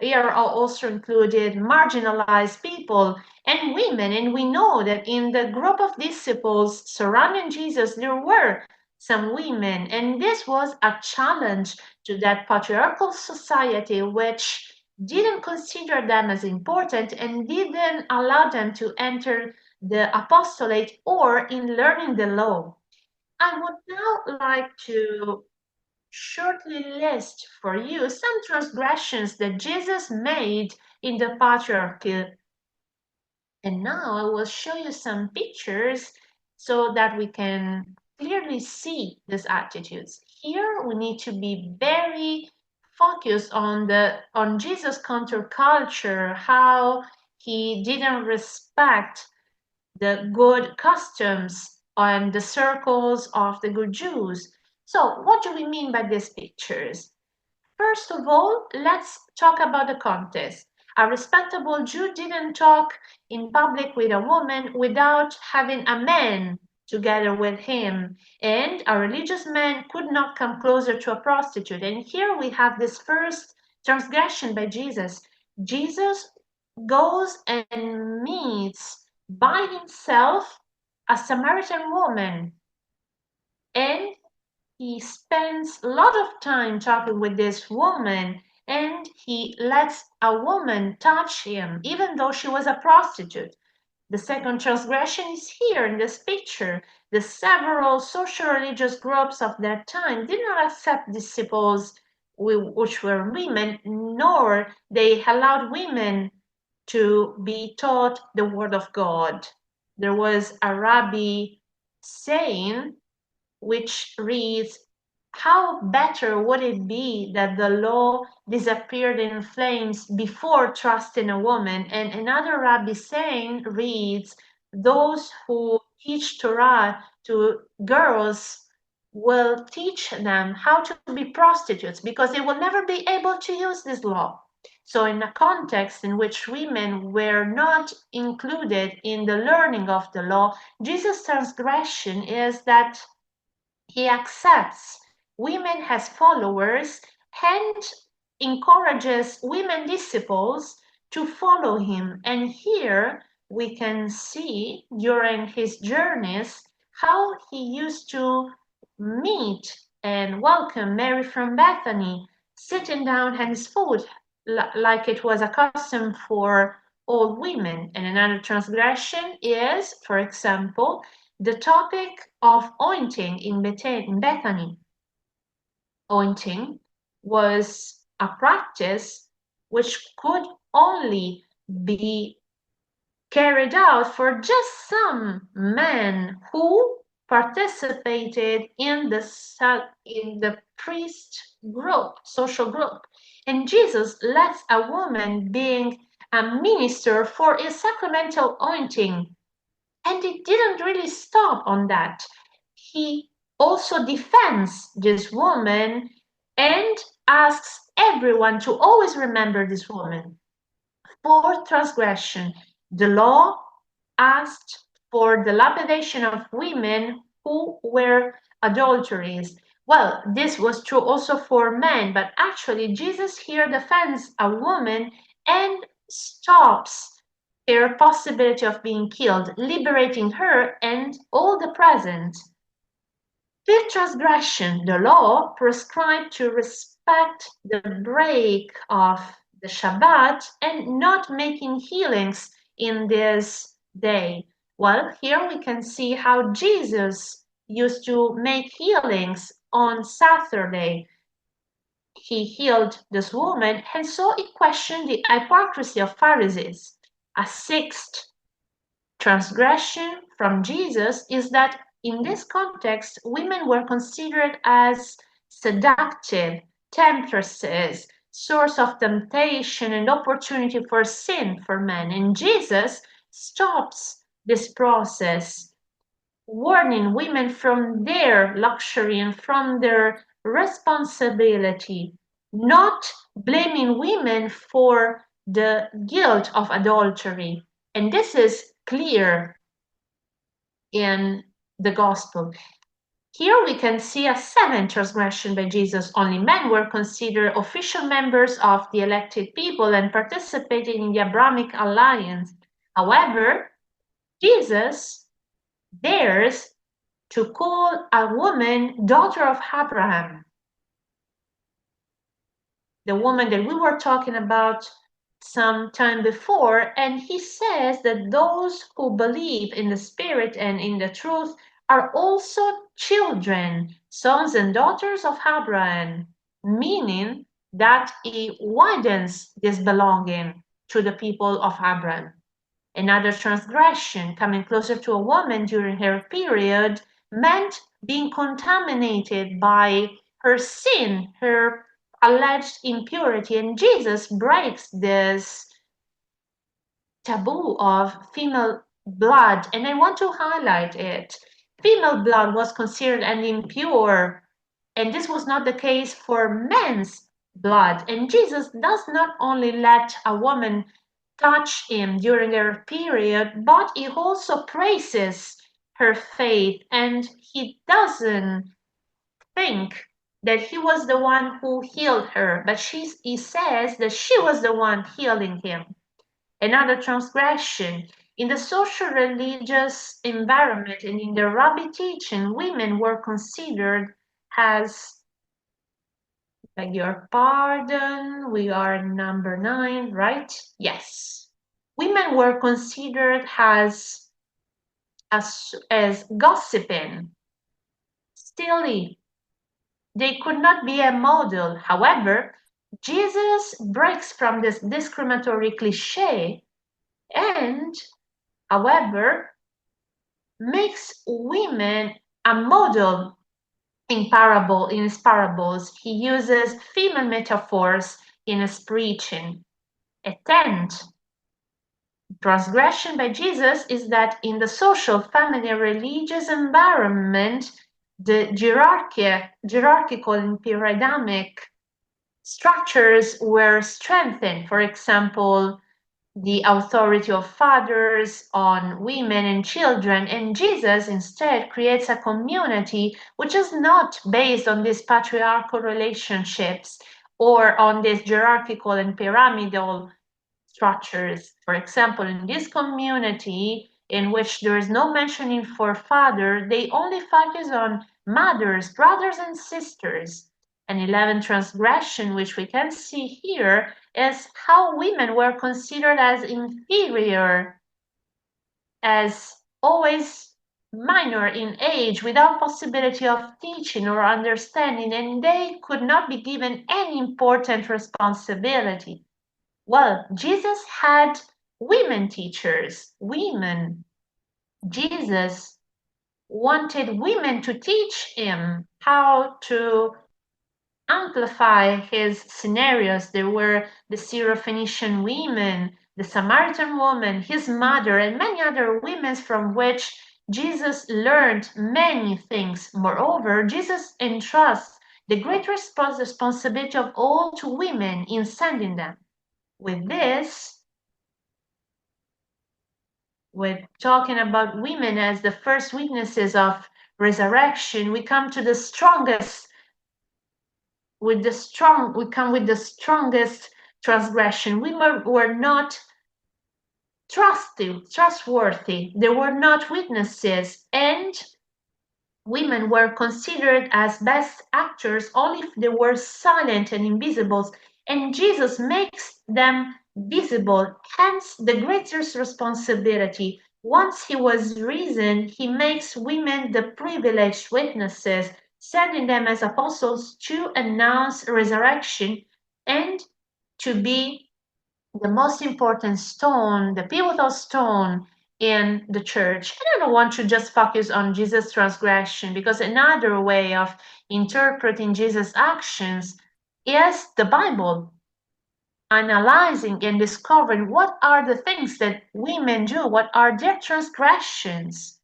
included marginalized people and women, and we know that in the group of disciples surrounding Jesus there were some women, and this was a challenge to that patriarchal society which didn't consider them as important and didn't allow them to enter the apostolate or in learning the law. I would now like to shortly list for you some transgressions that Jesus made in the patriarchy. And now I will show you some pictures so that we can clearly see these attitudes. Here we need to be very focused on Jesus' counterculture, how he didn't respect the good customs and the circles of the good Jews. So what do we mean by these pictures? First of all, let's talk about the context. A respectable Jew didn't talk in public with a woman without having a man together with him, and a religious man could not come closer to a prostitute. And here we have this first transgression by Jesus. Jesus goes and meets by himself a Samaritan woman, and he spends a lot of time talking with this woman, and he lets a woman touch him, even though she was a prostitute. The second transgression is here in this picture. The several social religious groups of that time did not accept disciples which were women, nor they allowed women to be taught the word of God. There was a rabbi saying, which reads, "How better would it be that the law disappeared in flames before trusting a woman?" And another rabbi saying reads, "Those who teach Torah to girls will teach them how to be prostitutes because they will never be able to use this law." So in a context in which women were not included in the learning of the law, Jesus' transgression is that he accepts women as followers and encourages women disciples to follow him. And here we can see during his journeys how he used to meet and welcome Mary from Bethany, sitting down at his foot like it was a custom for all women. And another transgression is, for example, the topic of ointing in Bethany. Ointing was a practice which could only be carried out for just some men who participated in the priest group, social group. And Jesus lets a woman being a minister for a sacramental ointing. And it didn't really stop on that. He also defends this woman and asks everyone to always remember this woman. fourth transgression. The law asked for the lapidation of women who were adulteries. Well, this was true also for men, but actually Jesus here defends a woman and stops her possibility of being killed, liberating her and all the present. Fifth transgression, the law prescribed to respect the break of the Shabbat and not making healings in this day. Well, here we can see how Jesus used to make healings on Saturday. He healed this woman, and so it questioned the hypocrisy of Pharisees. A sixth transgression from Jesus is that in this context, women were considered as seductive, temptresses, source of temptation and opportunity for sin for men. And Jesus stops this process, warning women from their luxury and from their responsibility, not blaming women for the guilt of adultery. And this is clear in the gospel. Here we can see a seventh transgression by Jesus. Only men were considered official members of the elected people and participating in the Abrahamic alliance. However, Jesus dares to call a woman daughter of Abraham. The woman that we were talking about some time before, and he says that those who believe in the Spirit and in the truth are also children, sons and daughters of Abraham, meaning that he widens this belonging to the people of Abraham. Another transgression, coming closer to a woman during her period, meant being contaminated by her sin, her alleged impurity, and Jesus breaks this taboo of female blood, and I want to highlight it. Female blood was considered an impure, and this was not the case for men's blood. And Jesus does not only let a woman touch him during her period, but he also praises her faith, and he doesn't think that he was the one who healed her, but he says that she was the one healing him. Another transgression. In the social religious environment and in the rabbi teaching, women were considered as, beg your pardon, we are number 9, right? Yes. Women were considered as gossiping, silly. They could not be a model. However, Jesus breaks from this discriminatory cliche and, however, makes women a model in his parables. He uses female metaphors in his preaching. A 10th transgression by Jesus is that in the social, family, religious environment, the hierarchical and pyramidal structures were strengthened. For example, the authority of fathers on women and children, and Jesus instead creates a community which is not based on these patriarchal relationships or on these hierarchical and pyramidal structures. For example, in this community in which there is no mentioning for father, they only focus on mothers, brothers, and sisters. An 11th transgression, which we can see here, is how women were considered as inferior, as always minor in age, without possibility of teaching or understanding, and they could not be given any important responsibility. Well, Jesus had women teachers, women. Jesus wanted women to teach him how to amplify his scenarios. There were the Syrophoenician women, the Samaritan woman, his mother, and many other women from which Jesus learned many things. Moreover, Jesus entrusts the great responsibility of all to women in sending them. With this, with talking about women as the first witnesses of resurrection, we come to the strongest, we come with the strongest transgression. Women were not trustworthy. They were not witnesses, and women were considered as best actors only if they were silent and invisible. And Jesus makes them visible, hence the greatest responsibility. Once he was risen, he makes women the privileged witnesses, sending them as apostles to announce resurrection and to be the most important stone, the pivotal stone in the church. I don't want to just focus on Jesus' transgression, because another way of interpreting Jesus' actions is the Bible, analyzing and discovering what are the things that women do, what are their transgressions.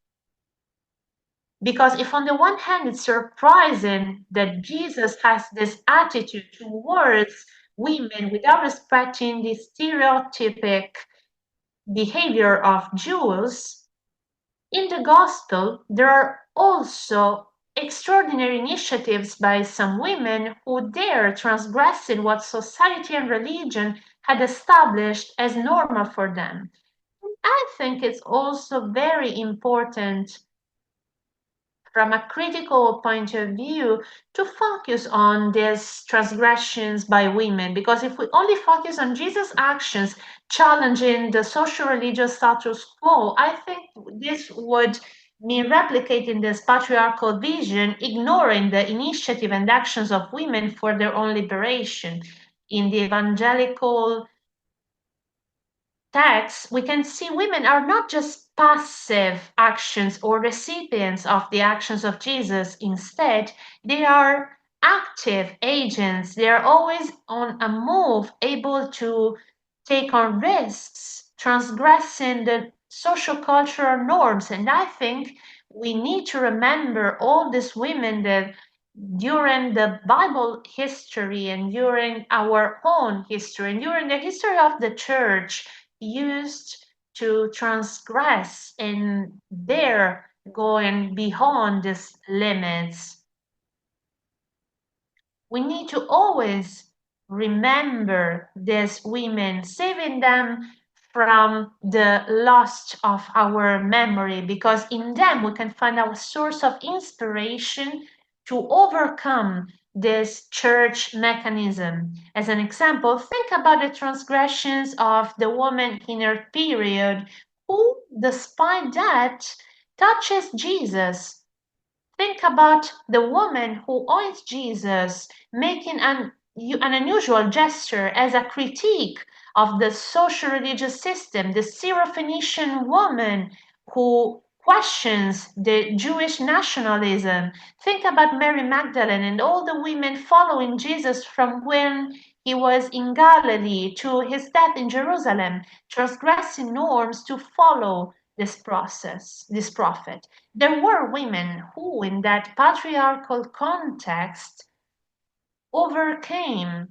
Because if on the one hand it's surprising that Jesus has this attitude towards women without respecting the stereotypic behavior of Jews, in the gospel there are also extraordinary initiatives by some women who dare transgressing what society and religion had established as normal for them. I think it's also very important from a critical point of view to focus on these transgressions by women, because if we only focus on Jesus' actions challenging the social religious status quo, I think this would mean replicating this patriarchal vision, ignoring the initiative and actions of women for their own liberation. In the evangelical text, we can see women are not just passive actions or recipients of the actions of Jesus. Instead, they are active agents. They are always on a move, able to take on risks, transgressing the social cultural norms. And I think we need to remember all these women that during the Bible history and during our own history and during the history of the church used to transgress and dare going beyond these limits. We need to always remember these women, saving them from the loss of our memory, because in them we can find our source of inspiration to overcome this church mechanism. As an example, think about the transgressions of the woman in her period who, despite that, touches Jesus. Think about the woman who oils Jesus, making an unusual gesture as a critique of the social religious system, the Syrophoenician woman who questions the Jewish nationalism. Think about Mary Magdalene and all the women following Jesus from when he was in Galilee to his death in Jerusalem, transgressing norms to follow this prophet. There were women who, in that patriarchal context, overcame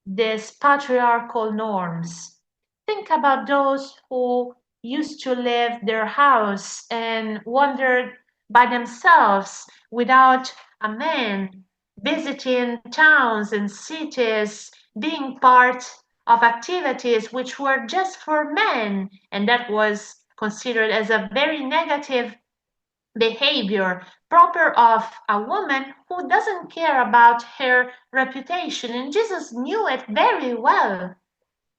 these patriarchal norms. Think about those who used to leave their house and wandered by themselves without a man, visiting towns and cities, being part of activities which were just for men, and that was considered as a very negative behavior proper of a woman who doesn't care about her reputation. And Jesus knew it very well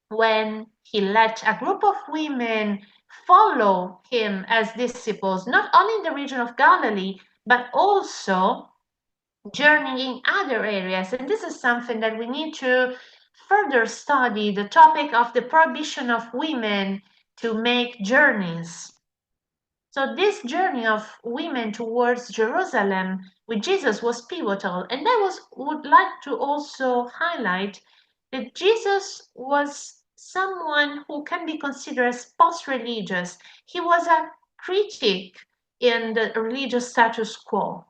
when he let a group of women follow him as disciples, not only in the region of Galilee, but also journeying in other areas. And this is something that we need to further study, the topic of the prohibition of women to make journeys. So this journey of women towards Jerusalem with Jesus was pivotal. And I would like to also highlight that Jesus was someone who can be considered as post-religious. He was a critic in the religious status quo.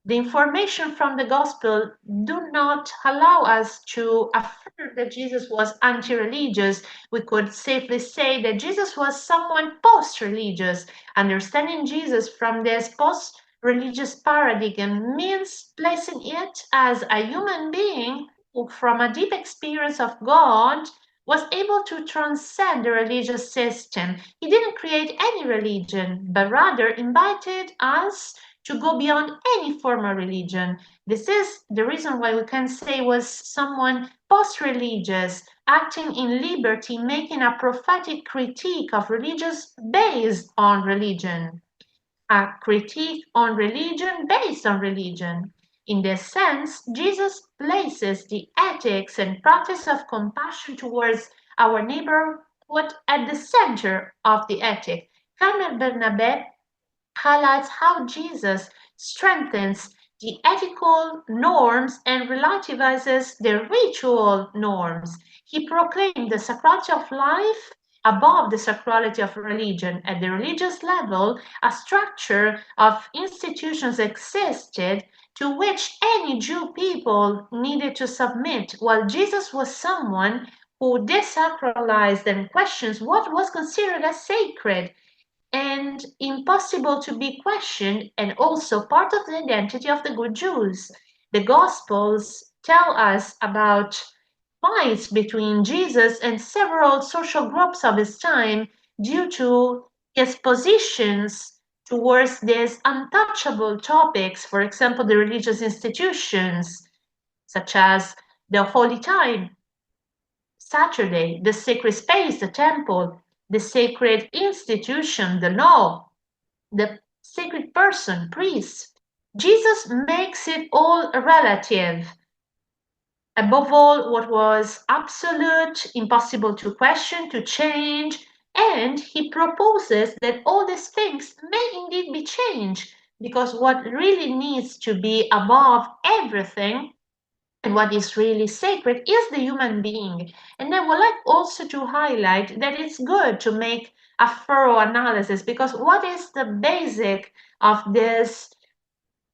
The information from the gospel do not allow us to affirm that Jesus was anti-religious. We could safely say that Jesus was someone post-religious. Understanding Jesus from this post-religious paradigm means placing it as a human being who, from a deep experience of God, was able to transcend the religious system. He didn't create any religion, but rather invited us to go beyond any formal religion. This is the reason why we can say was someone post-religious, acting in liberty, making a prophetic critique of religious based on religion. A critique on religion based on religion. In this sense, Jesus places the ethics and practice of compassion towards our neighborhood at the center of the ethic. Carmel Bernabé highlights how Jesus strengthens the ethical norms and relativizes the ritual norms. He proclaimed the sacrality of life above the sacrality of religion. At the religious level, a structure of institutions existed to which any Jew people needed to submit, while Jesus was someone who desacralized and questions what was considered as sacred and impossible to be questioned, and also part of the identity of the good Jews. The Gospels tell us about fights between Jesus and several social groups of his time due to his positions towards these untouchable topics, for example, the religious institutions, such as the Holy Time, Saturday, the sacred space, the temple, the sacred institution, the law, the sacred person, priest. Jesus makes it all relative. Above all, what was absolute, impossible to question, to change, and he proposes that all these things may indeed be changed, because what really needs to be above everything and what is really sacred is the human being. And I would like also to highlight that it's good to make a thorough analysis, because what is the basic of this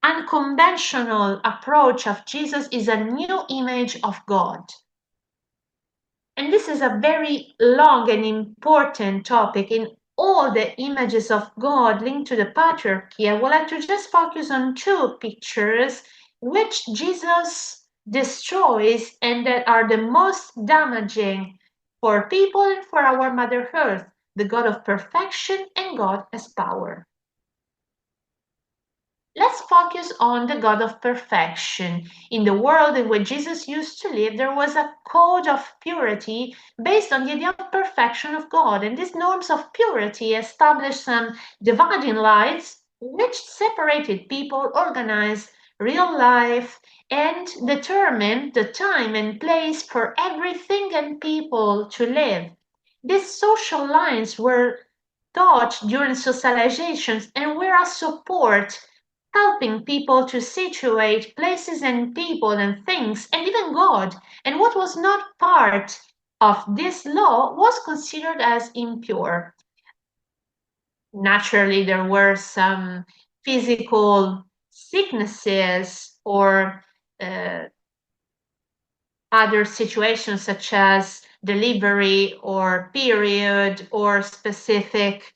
unconventional approach of Jesus is a new image of God. And this is a very long and important topic in all the images of God linked to the Patriarchy. I would like to just focus on two pictures which Jesus destroys and that are the most damaging for people and for our Mother Earth, the God of perfection and God as power. Let's focus on the God of perfection. In the world in which Jesus used to live, there was a code of purity based on the idea of perfection of God. And these norms of purity established some dividing lines which separated people, organized real life, and determined the time and place for everything and people to live. These social lines were taught during socializations and were a support, helping people to situate places and people and things and even God. And what was not part of this law was considered as impure. Naturally, there were some physical sicknesses or other situations such as delivery or period or specific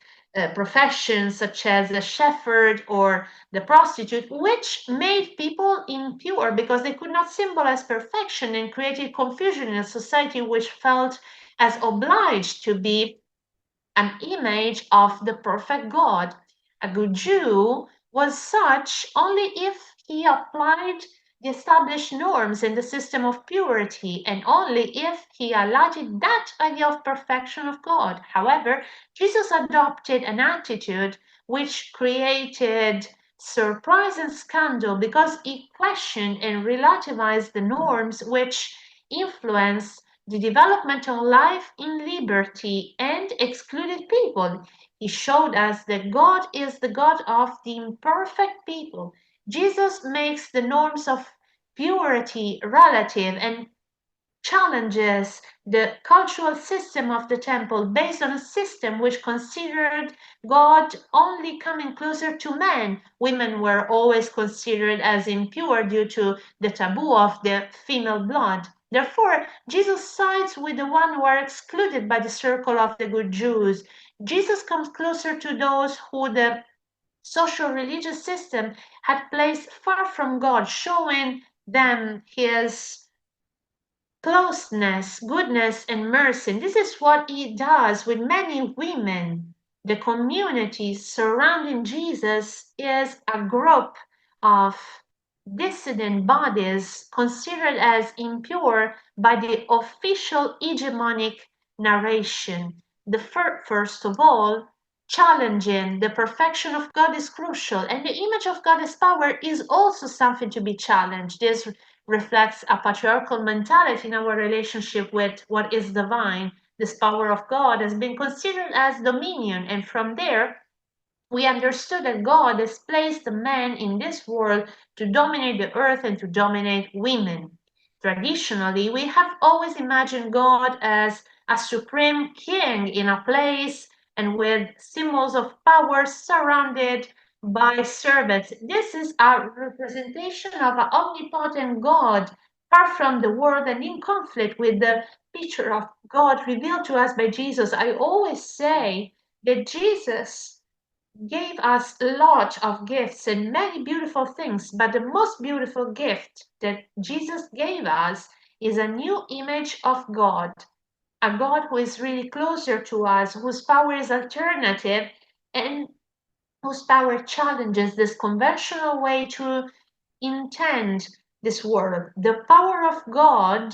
professions such as the shepherd or the prostitute, which made people impure because they could not symbolize perfection and created confusion in a society which felt as obliged to be an image of the perfect God. A good Jew was such only if he applied the established norms in the system of purity, and only if he alighted that idea of perfection of God. However, Jesus adopted an attitude which created surprise and scandal because he questioned and relativized the norms which influence the development of life in liberty and excluded people. He showed us that God is the God of the imperfect people. Jesus makes the norms of purity relative and challenges the cultural system of the temple based on a system which considered God only coming closer to men. Women were always considered as impure due to the taboo of the female blood. Therefore, Jesus sides with the one who are excluded by the circle of the good Jews. Jesus comes closer to those who the social religious system had placed far from God, showing them his closeness, goodness, and mercy. And this is what he does with many women. The community surrounding Jesus is a group of dissident bodies considered as impure by the official hegemonic narration. The first of all, challenging the perfection of God is crucial, and the image of God as power is also something to be challenged. This reflects a patriarchal mentality in our relationship with what is divine. This power of God has been considered as dominion, and from there, we understood that God has placed the man in this world to dominate the earth and to dominate women. Traditionally, we have always imagined God as a supreme king in a place and with symbols of power surrounded by servants. This is a representation of an omnipotent God, far from the world and in conflict with the picture of God revealed to us by Jesus. I always say that Jesus gave us a lot of gifts and many beautiful things, but the most beautiful gift that Jesus gave us is a new image of God, a God who is really closer to us, whose power is alternative, and whose power challenges this conventional way to intend this world. The power of God,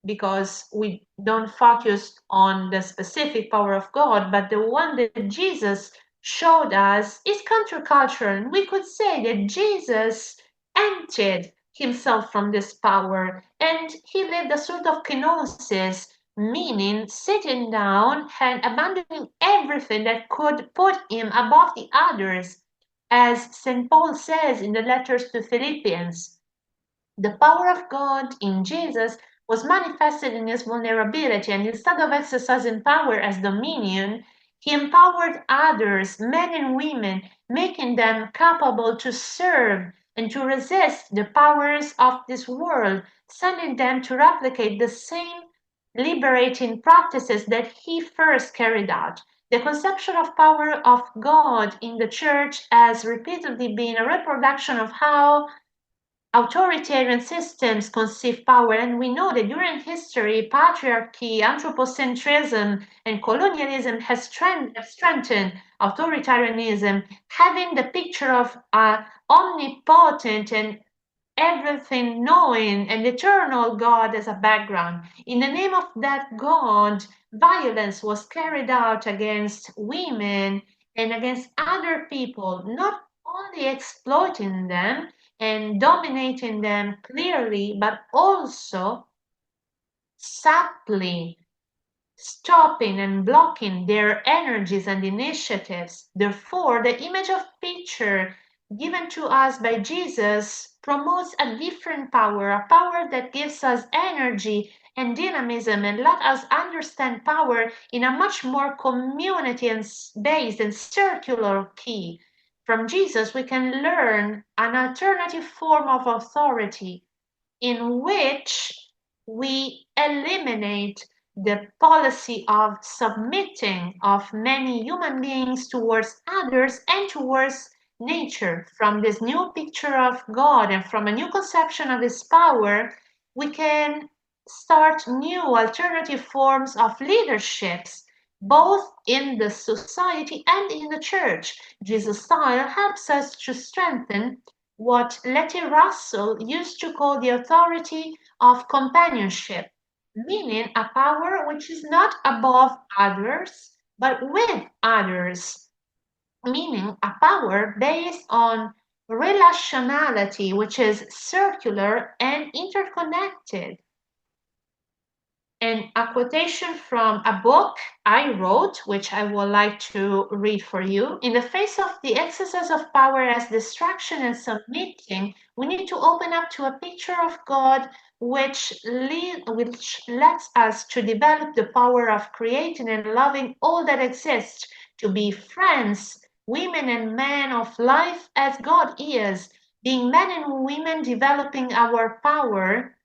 because we don't focus on the specific power of God, but the one that Jesus showed us is countercultural. And we could say that Jesus emptied himself from this power and he lived a sort of kenosis, meaning sitting down and abandoning everything that could put him above the others. As St. Paul says in the letters to Philippians, the power of God in Jesus was manifested in his vulnerability, and instead of exercising power as dominion, he empowered others, men and women, making them capable to serve and to resist the powers of this world, sending them to replicate the same liberating practices that he first carried out. The conception of power of God in the church has repeatedly been a reproduction of how authoritarian systems conceive power, and we know that during history, patriarchy, anthropocentrism, and colonialism have strengthened authoritarianism, having the picture of omnipotent and everything knowing and eternal God as a background. In the name of that God, violence was carried out against women and against other people, not only exploiting them and dominating them clearly, but also subtly stopping and blocking their energies and initiatives. Therefore, the image of picture given to us by Jesus promotes a different power, a power that gives us energy and dynamism and let us understand power in a much more community-based and circular key. From Jesus, we can learn an alternative form of authority in which we eliminate the policy of submitting of many human beings towards others and towards nature. From this new picture of God and from a new conception of his power, we can start new alternative forms of leaderships, both in the society and in the church. Jesus' style helps us to strengthen what Letty Russell used to call the authority of companionship, meaning a power which is not above others, but with others, meaning a power based on relationality, which is circular and interconnected. and a quotation from a book I wrote, which I would like to read for you. In the face of the exercise of power as distraction and submitting, we need to open up to a picture of God which lets us to develop the power of creating and loving all that exists, to be friends, women and men of life as God is, being men and women developing our power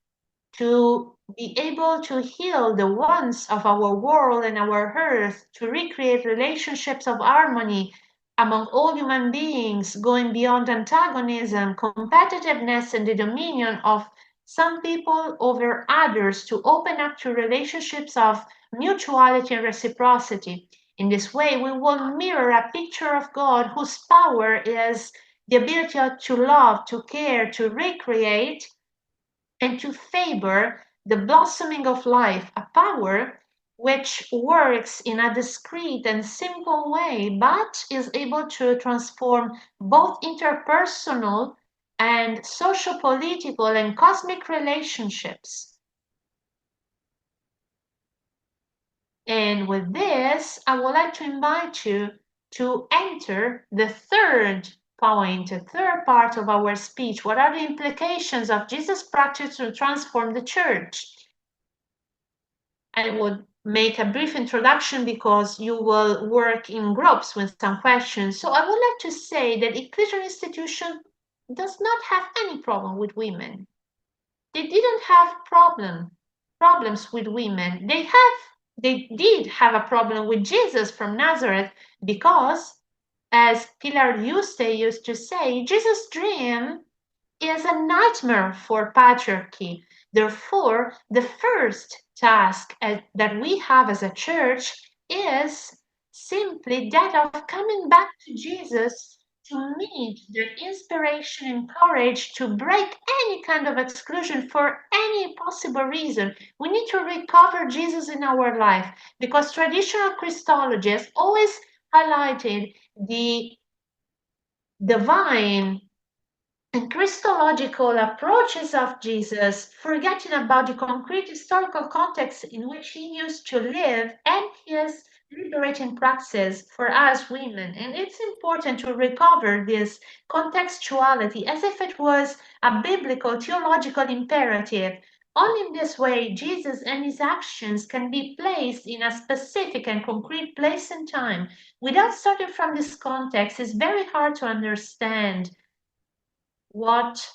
to be able to heal the wants of our world and our earth, to recreate relationships of harmony among all human beings, going beyond antagonism, competitiveness, and the dominion of some people over others, to open up to relationships of mutuality and reciprocity. In this way, we will mirror a picture of God whose power is the ability to love, to care, to recreate, and to favor the blossoming of life, a power which works in a discreet and simple way, but is able to transform both interpersonal and social, political, and cosmic relationships. And with this, I would like to invite you to enter the third point, the third part of our speech. What are the implications of Jesus' practice to transform the church? I would make a brief introduction because you will work in groups with some questions. So I would like to say that ecclesial institution does not have any problem with women. They didn't have problems with women. They did have a problem with Jesus from Nazareth because, as Pilar Yuste used to say, Jesus' dream is a nightmare for patriarchy. Therefore, the first task that we have as a church is simply that of coming back to Jesus to meet the inspiration and courage to break any kind of exclusion for any possible reason. We need to recover Jesus in our life because traditional Christology has always highlighted the divine and Christological approaches of Jesus, forgetting about the concrete historical context in which he used to live and his liberating praxis for us women. And it's important to recover this contextuality as if it was a biblical theological imperative. Only in this way, Jesus and his actions can be placed in a specific and concrete place and time. Without starting from this context, it's very hard to understand what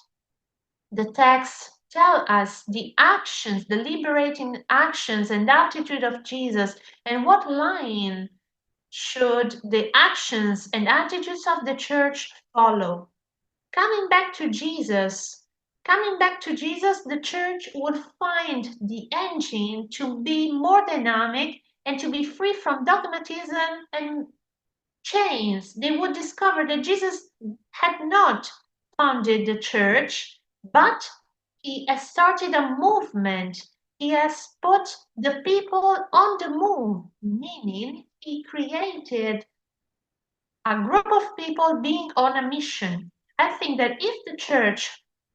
the texts tell us, the actions, the liberating actions and attitude of Jesus, and what line should the actions and attitudes of the church follow. Coming back to Jesus, the church would find the engine to be more dynamic and to be free from dogmatism and chains. They would discover that Jesus had not founded the church, but he has started a movement. He has put the people on the move, meaning he created a group of people being on a mission. I think that if the church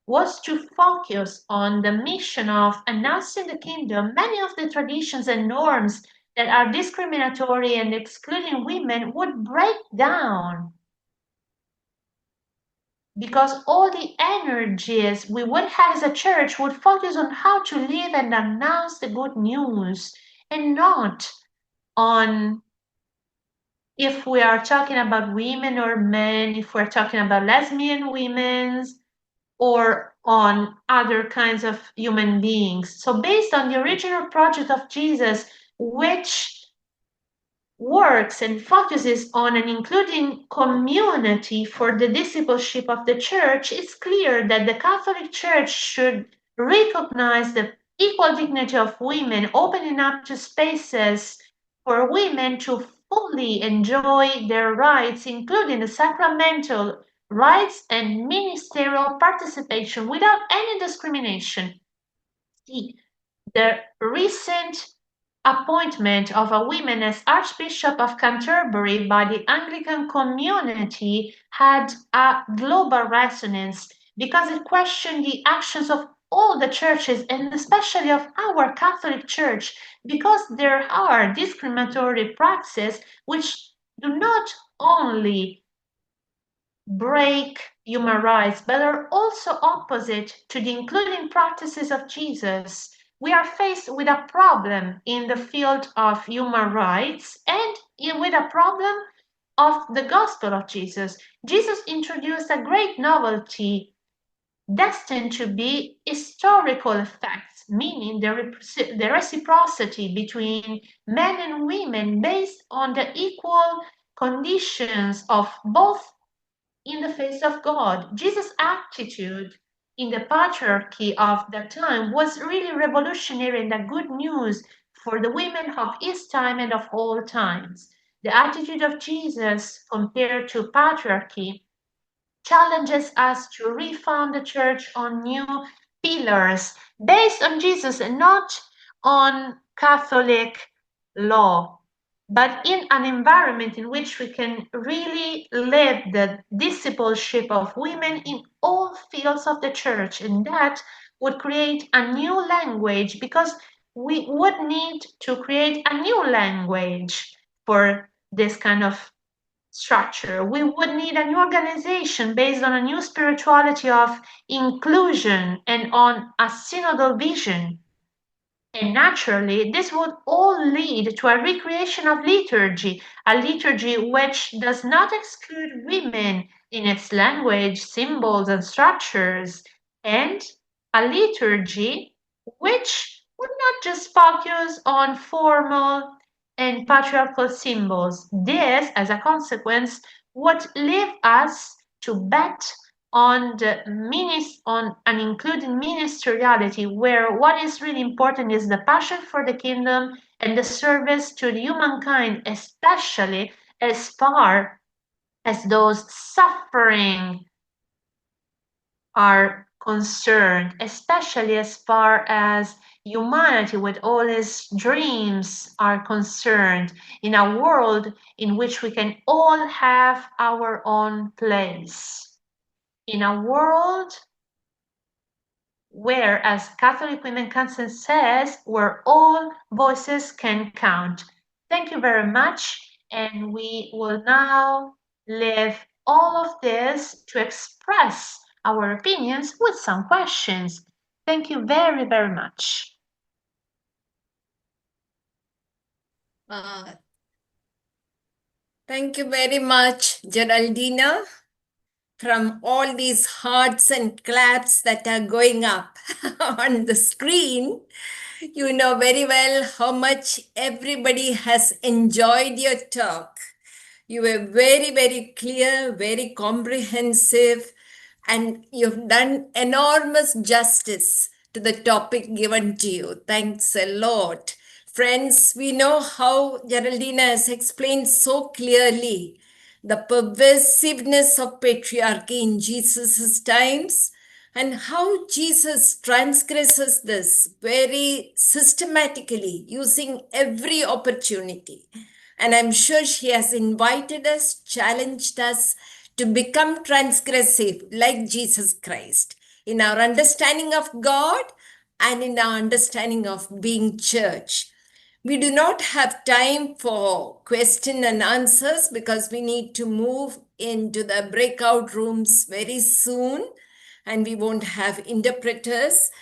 was to focus on the mission of announcing the kingdom, many of the traditions and norms that are discriminatory and excluding women would break down, because all the energies we would have as a church would focus on how to live and announce the good news, and not on if we are talking about women or men, if we're talking about lesbian women, or on other kinds of human beings. So based on the original project of Jesus, which works and focuses on an including community for the discipleship of the church, it's clear that the Catholic Church should recognize the equal dignity of women, opening up to spaces for women to fully enjoy their rights, including the sacramental rights and ministerial participation without any discrimination. The recent appointment of a woman as Archbishop of Canterbury by the Anglican community had a global resonance because it questioned the actions of all the churches, and especially of our Catholic Church, because there are discriminatory practices which do not only break human rights, but are also opposite to the including practices of Jesus. We are faced with a problem in the field of human rights and with a problem of the gospel of Jesus. Jesus introduced a great novelty destined to be historical effects, meaning the reciprocity between men and women based on the equal conditions of both in the face of God. Jesus' attitude in the patriarchy of that time was really revolutionary and a good news for the women of his time and of all times. The attitude of Jesus compared to patriarchy challenges us to refound the church on new pillars based on Jesus and not on Catholic law, but in an environment in which we can really live the discipleship of women in all fields of the church. And that would create a new language, because we would need to create a new language for this kind of structure. We would need a new organization based on a new spirituality of inclusion and on a synodal vision. And naturally, this would all lead to a recreation of liturgy, a liturgy which does not exclude women in its language, symbols, and structures, and a liturgy which would not just focus on formal and patriarchal symbols. This, as a consequence, would leave us to bet on an included ministeriality, where what is really important is the passion for the kingdom and the service to the humankind, especially as far as those suffering are concerned, especially as far as humanity with all its dreams are concerned, in a world in which we can all have our own place. In a world where, as Catholic Women Council says, where all voices can count. Thank you very much, and we will now leave all of this to express our opinions with some questions. Thank you very, very much. Thank you very much, Geraldina. From all these hearts and claps that are going up on the screen, you know very well how much everybody has enjoyed your talk. You were very, very clear, very comprehensive, and you've done enormous justice to the topic given to you. Thanks a lot. Friends, we know how Geraldina has explained so clearly the pervasiveness of patriarchy in Jesus' times, and how Jesus transgresses this very systematically, using every opportunity. And I'm sure she has invited us, challenged us to become transgressive like Jesus Christ in our understanding of God and in our understanding of being church. We do not have time for question and answers because we need to move into the breakout rooms very soon, and we won't have interpreters.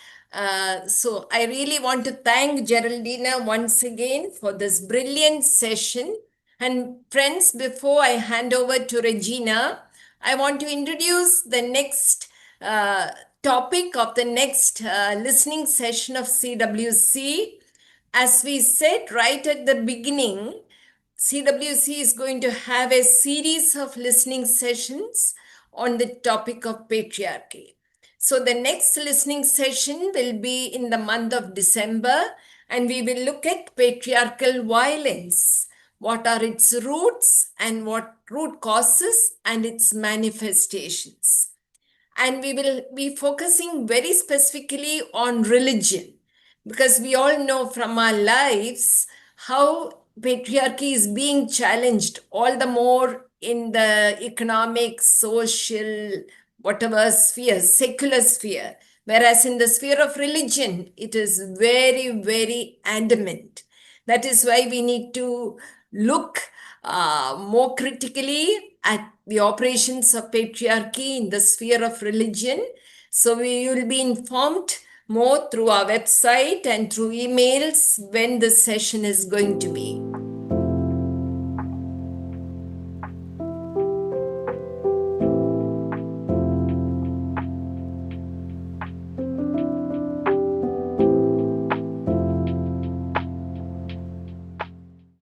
So I really want to thank Geraldina once again for this brilliant session. And friends, before I hand over to Regina, I want to introduce the next topic of the next listening session of CWC. As we said right at the beginning, CWC is going to have a series of listening sessions on the topic of patriarchy. So the next listening session will be in the month of December, and we will look at patriarchal violence. What are its roots and what root causes and its manifestations. And we will be focusing very specifically on religion, because we all know from our lives how patriarchy is being challenged all the more in the economic, social, whatever sphere, secular sphere. Whereas in the sphere of religion, it is very, very adamant. That is why we need to look more critically at the operations of patriarchy in the sphere of religion. So we will be informed more through our website and through emails when the session is going to be.